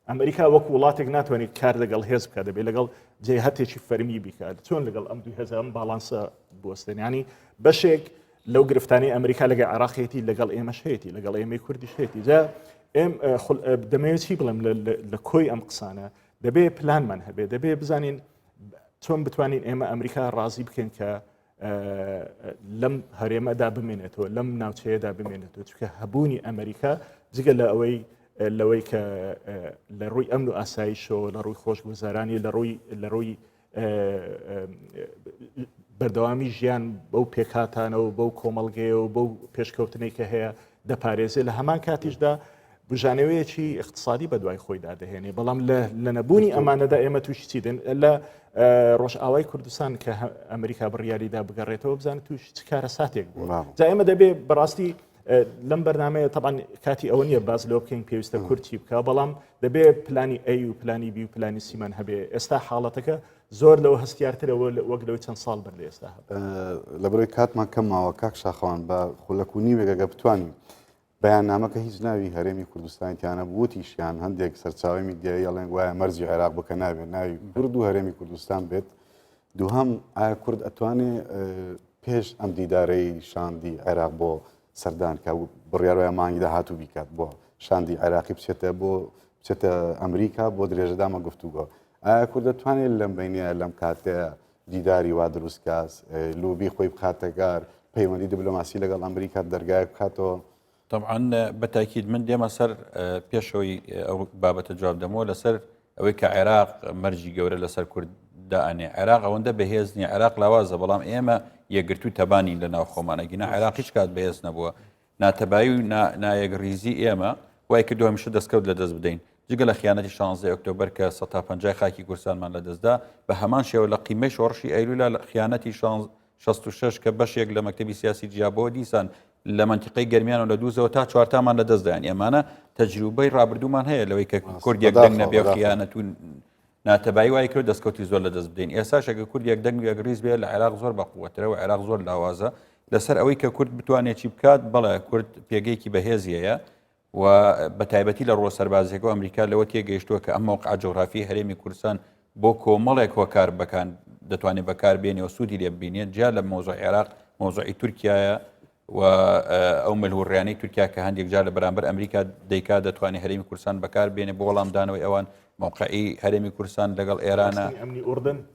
ئەمریکا وەکو وڵاتێک ناتوانێت کار لەگەڵ هێز بکات دەبێت لەگەڵ جێهەتێکی فەرمی بکات چۆن لەگەڵ ئەم دوو هێزە ئەم باڵانسە بوەستێنیانی بەشێک لەو گرفتانی ئەمریکا لەگە عراقیەتی لەگەڵ ئێمەش هەیەی لەگەڵ ئێمەی کوردیش هەیەی جا دەمەوێت چی بڵێم لە کۆی ئەم قسانە دەبێ پلانمان هەبێ دەبێ بزانین چۆن بتوانین ئێمە ئەمریکا ڕازی بکەین کە لەم هەرێمەدا بمێنێتەوە لەم ناوچەیەدا بمێنێتەوە چونکە هەبوونی ئەمریکا جگە لە لەوەی کە لە ڕووی ئەمن و ئاساییشەوە لە ڕووی خۆشگوزارانی لە ڕووی بەردەوامی ژیان بەو پێکاتانەوە بەو کۆمەڵگەیەوە بەو پێشکەوتنەی کە هەیە دەپارێزێ لە هەمان کاتیشدا بژانەوەیەکی اقتصادی بە دوای خۆی دادەهێنێ بەڵام لە نەبوونی ئەمانەدا ئێمە تووشی چی دێن لە ڕۆژئاوای کوردستان کە ئەمریکا بڕیاریدا بگەڕێتەوە بزانێت توش چ کارە ساتێک بوو جا ئێمە دەبێت بەڕاستی لەم بەرنامەیە طبعاً کاتی ئەوە نییە باز لەوە بکەین پێویستە کورتی بکە بەڵام دەبێت پلانی ئەی و پلانی بی و پلانی سیمان هەبێ ئێستا حاڵەتەکە زۆر لەوە هەستیارترەوە وەک لەوەی چەند ساڵ بەر لە ئێستا لە بەرەوەی کاتمان کەماوە کاک شاخەوان بە خولەکوونی وێگەگە بتوانین بەیاننامەکە هیچ ناوی هەرێمی کوردستانیانە بوتیشیان هەندێک سەرچاوی میدیایی ئەڵێن وایە مەرجی عێراق بکە نابێت ناوی کورد و هەرێمی کوردستان بێت دووهەم ئایا کورد ئەتوانێت پێش ئەم دیدارەی شاندی عێراق بۆ سەردان کە بڕیاڕۆیە مانگی داهاتوو بیکات بۆ شاندی عێراقی بچێتە ئەمریکا بۆ درێژەدامە گفتوگۆ ئایا کورد دەتوانێت لەم بینە لەم کاتەیە دیداری وا دروستکاس لوبی خۆی بخاتەگار پەیوەندی دیبلۆماسی لەگەڵ ئەمریکا دەرگایە بکاتەوە طبعا بەتاکید من دێمە سەر پێشەوەی ئەو بابەتە جواب دەمەوە لەسەر ئەوەی کە عێراق مەرجی گەورە لەسەر کورددانێ عێراق ئەوەندە بەهێزنی عێراق لاوازە بەڵام ئێمە یەکگرتو تەبانی لە ناو خۆمانەگینا عێراق هیچ کات بەهێز نەبووە ناتەبایی و نایەکریزی ئێمە وای کردو هەمیشە دەستکەوت لە دەست بدەین جگە لە خیانەتی 16 ئۆکتۆبەر کە 150 خاکی کوردستانمان لە دەستدا بە هەمان شێوە لە قیمەی شۆڕشی ئەیلولا لە خیانەتی 66 کە بەشێک لە مەکتەبی سیاسی جیابەوە دیسان لە منتیقەی گەرمیان و لە دووزەوە تا چوارتامان لە دەستدایان ئێمانە تەجروبەی ڕابردوومان هەیە لەوەی کە کوردێک دەنگ نەبێ و خیانەت و ناتەبایی وای کرد دەستکەوتی زۆر لە دەست بدەین ئێساشەکە کوردێک دەنگ و یەکریز بێت لە عێراق زۆر بەقووەترەوە عێراق زۆر لاوازە لەسەر ئەوەی کە کورد بتوانێت چی بکات بەڵێ کورد پێگەیەکی بەهێزیەیە و بە تایبەتی لە ڕۆ سەربازیەکە و ئەمریکا لەوە تێگەیشتووە کە ئەم موقع جغرافی هەرێمی کوردستان بۆ کۆمەڵێک هۆکار بەکان دەتوانێت بەکار بێنێ و سوودی لێ ببینێت جا لە مۆزوع عێراق مۆزوعی تورکیایە و ئەو مەلهوڕیانەی تورکیا کە هەندێک جار لە بەرامبەر ئەمریکا دەیکا دەتوانێت هەرێمی کوردستان بەکار بێنێ بۆ وەڵامدانەوەی ئەوان موقعی هەرێمی کوردستان لەگەڵ ئێرانە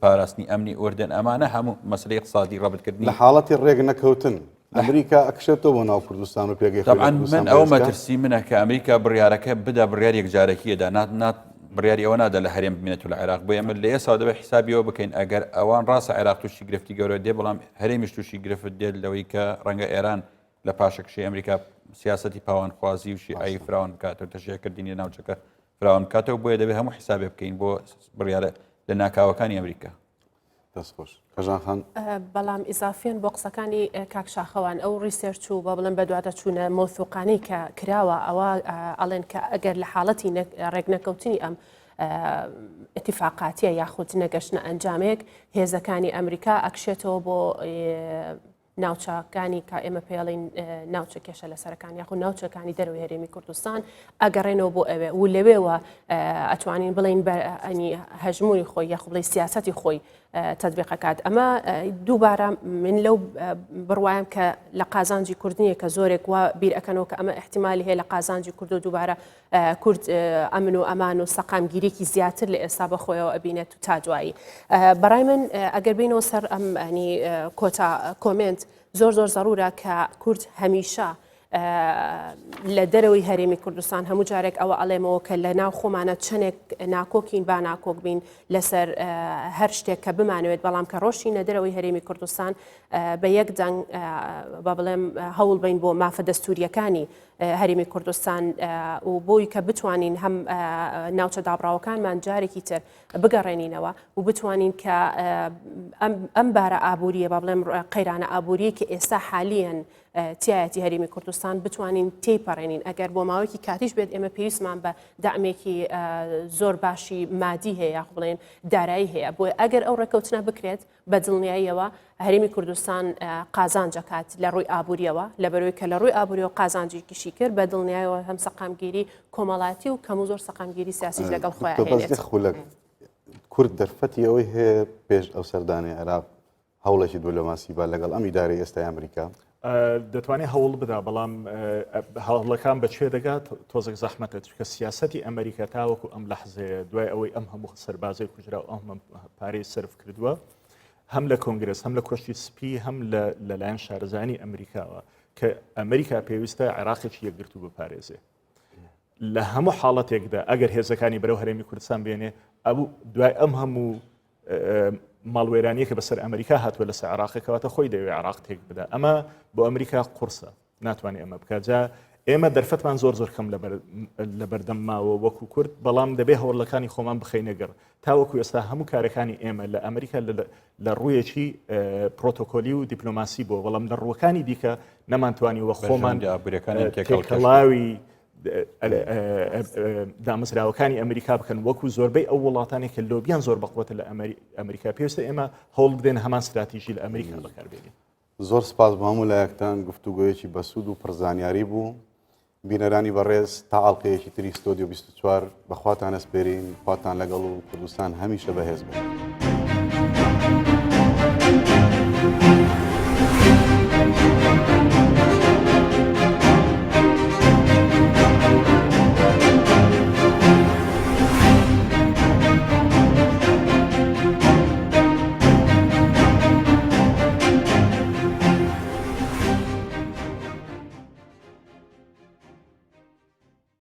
پاراستنی ئەمنی ئوردن ئەمانە هەموو مەسلەی اقتصادی ڕابردکردنی لە حاڵەتی ڕێگ نەکەوتن ئەمریکا ئەکشێتەوە بۆ ناو کوردستان و پێگەی طبعاً من ئەو مەترسی منە کە ئەمریکا بڕیارەکە بدا بڕیار یەکجارەکیەدا بڕیاری ئەوە نادا لە هەرێم بمێنێت لە عێراق بۆ ئێمە لە ئێسا دەبێت حسابیەوە بکەین ئەگەر ئەوان ڕاستە عێراق تووشی گرفتی گەورە دێ بەڵام هەرێمیش تووشی گرفت دێت لەوەی کە ڕەنگە ئێران لە پاشەکشی ئەمریکا سیاسەتی پاوانخوازی وشی ئای فراون بکاتەوە تەشێکردنی ناوچەکە فراون بکاتەوە بۆیە دەبێت هەموو حسابێ بکەین بۆ بڕیارە لە ناکاوەکانی ئەمریکا. دەستخۆش کەژان خان بەڵام ئیزافیان بۆ قسەکانی کاکشاخەوان ئەو ریسێرچ و بە بڵێن بەدواتە چوونە مۆثوقانەی کە کراوە ئەوە ئەڵێن کە ئەگەر لە حاڵەتی ڕێگنەکەوتنی ئەم اتفاقاتیە یاخود نەگەشتنە ئەنجامێک هێزەکانی ئەمریکا ئەکشێتەوە بۆ ناوچەکانی کە ئێمە پێڵین ناوچە کێشە لەسەرەکان یاخود ناوچەکانی دەروی هەرێمی کوردستان ئەگەڕێنەوە بۆ ئەوێ و لەوێوە ئەتوانین بڵین ئەنی هەژموری خۆی یاخود بڵێ سیاسەتی خۆی تطبیقەکات. ئەمە دووبارە من لەو بڕوایم کە لە قازانجی کوردنیە کە زۆرێک وە بیر ئەکەنەوە کە ئەمە احتیمالی هەیە لە قازانجی کورد و دووبارە کورد ئەمن و ئەمان و سەقامگیریکی زیاتر لە ئێستا بەخۆیەوە ئەبینێت و تا دوایی. بەڕای من ئەگەر بینەوە سەر ئەم ئەنی کۆتا کۆمنت زۆر زەرورە کە کورد هەمیشە لە دەرەوەی هەرێمی کوردستان هەموو جارێک ئەوە ئەڵێمەوە کە لە ناو خۆمانە چنێک ناکۆکین با ناکۆک بین لەسەر هەر شتێک کە بمانوێت بەڵام کە ڕۆشینە دەرەوەی هەرێمی کوردستان بە یەک دەنگ بە بڵێم هەوڵ بین بۆ مافە دەستوریەکانی هەرێمی کوردستان و بۆی کە بتوانین هەم ناوچە دابراوەکانمان جارێکی تر بگەڕێنینەوە و بتوانین کە ئەم بارە ئابووریە بە بڵێم قەیرانە ئابووری کە ئێستا حالیان تایەتی هەرێمی کوردستان بتوانین تێپەڕێنین. ئەگەر بۆ ماوەیەکی کاتیش بێت ئێمە پێویستمان بە دامێکی زۆر باشی مادی هەیە یاخ بڵێن دارایی هەیە بۆ ئەگەر ئەو ڕێکەوتنە بکرێت بە دڵنیاییەوە هەرێمی کوردستان قازانجەکات لە ڕووی ئابووریەوە لەبەرەوەی کە لە ڕووی ئابووریەوە قازانجێکیشی کرد بە دڵنیایەوە هەم سەقامگیری کۆمەڵاتی و کەم و زۆر سەقامگیری سیاسیش لەگەڵ خۆیان هێنێت. کورد دەرفەتی ئەوەی هەیە پێش ئەو سەردانی عێراق هەوڵێکی دیپلۆماسی با لەگەڵ ئەم ئیدارەی ئێستای ئەمریکا دەتوانێت هەوڵ بدا بەڵام هەوڵەکان بەکوێ دەگات تۆزێک زەحمەتە چکە سیاسەتی ئەمریکا تاوەکو ئەم لەحزەیە دوای ئەوەی ئەم هەموو سەربازای کوژرا و ئەم پارەی سرف کردووە هەم لە کۆنگرس هەم لە کۆشتی سپی هەم لەلایەن شارەزانی ئەمریکاوە کە ئەمریکا پێویستە عێراقێکی یەکگرتوو بپارێزێ لە هەموو حاڵەتێکدا ئەگەر هێزەکانی بەرەو هەرێمی کوردستان بێنێ ئەبوو دوای ئەم هەموو ماڵوێرانیە کە بەسەر ئەمریکا هاتووە لەسەر عێراقەکەواتە خۆی دەوێت عێراق تێک بدا ئەمە بۆ ئەمریکا قورسە ناتوانێت ئەمە بکات جا ئێمە دەرفەتمان زۆر کەم لە بەردەم ماوە وەکو کورد بەڵام دەبێ هەوڵەکانی خۆمان بخەینەگەڕ تاوەکو ئێستا هەموو کارەکانی ئێمە لە ئەمریکا لە ڕوویەکی پرۆتۆکۆلی و دیپلۆماسی بۆ بەڵام لە ڕووەکانی دیکە نەمانتوانیوە خۆمان تێکەڵاوی دامەزراوەکانی ئەمریکا بکەن وەکو زۆربەی ئەو وڵاتانی کە لۆبیان زۆر بەقوتە لە ئەمریکا پێویستە ئێمە هەوڵ بدەین هەمان استراتیژی لە ئەمریکا بەکاربێنین. زۆر سپاس بە هەموو لایەکتان گفتوگۆیەکی بەسوود و پڕزانیاری بوو بینەرانی بەڕێز تا ئاڵلقەیەکی تری ستۆدیۆ 24 بەخواتان ئەسپێرین خواتان لەگەڵ و کوردستان هەمیشە بەهێز بێت.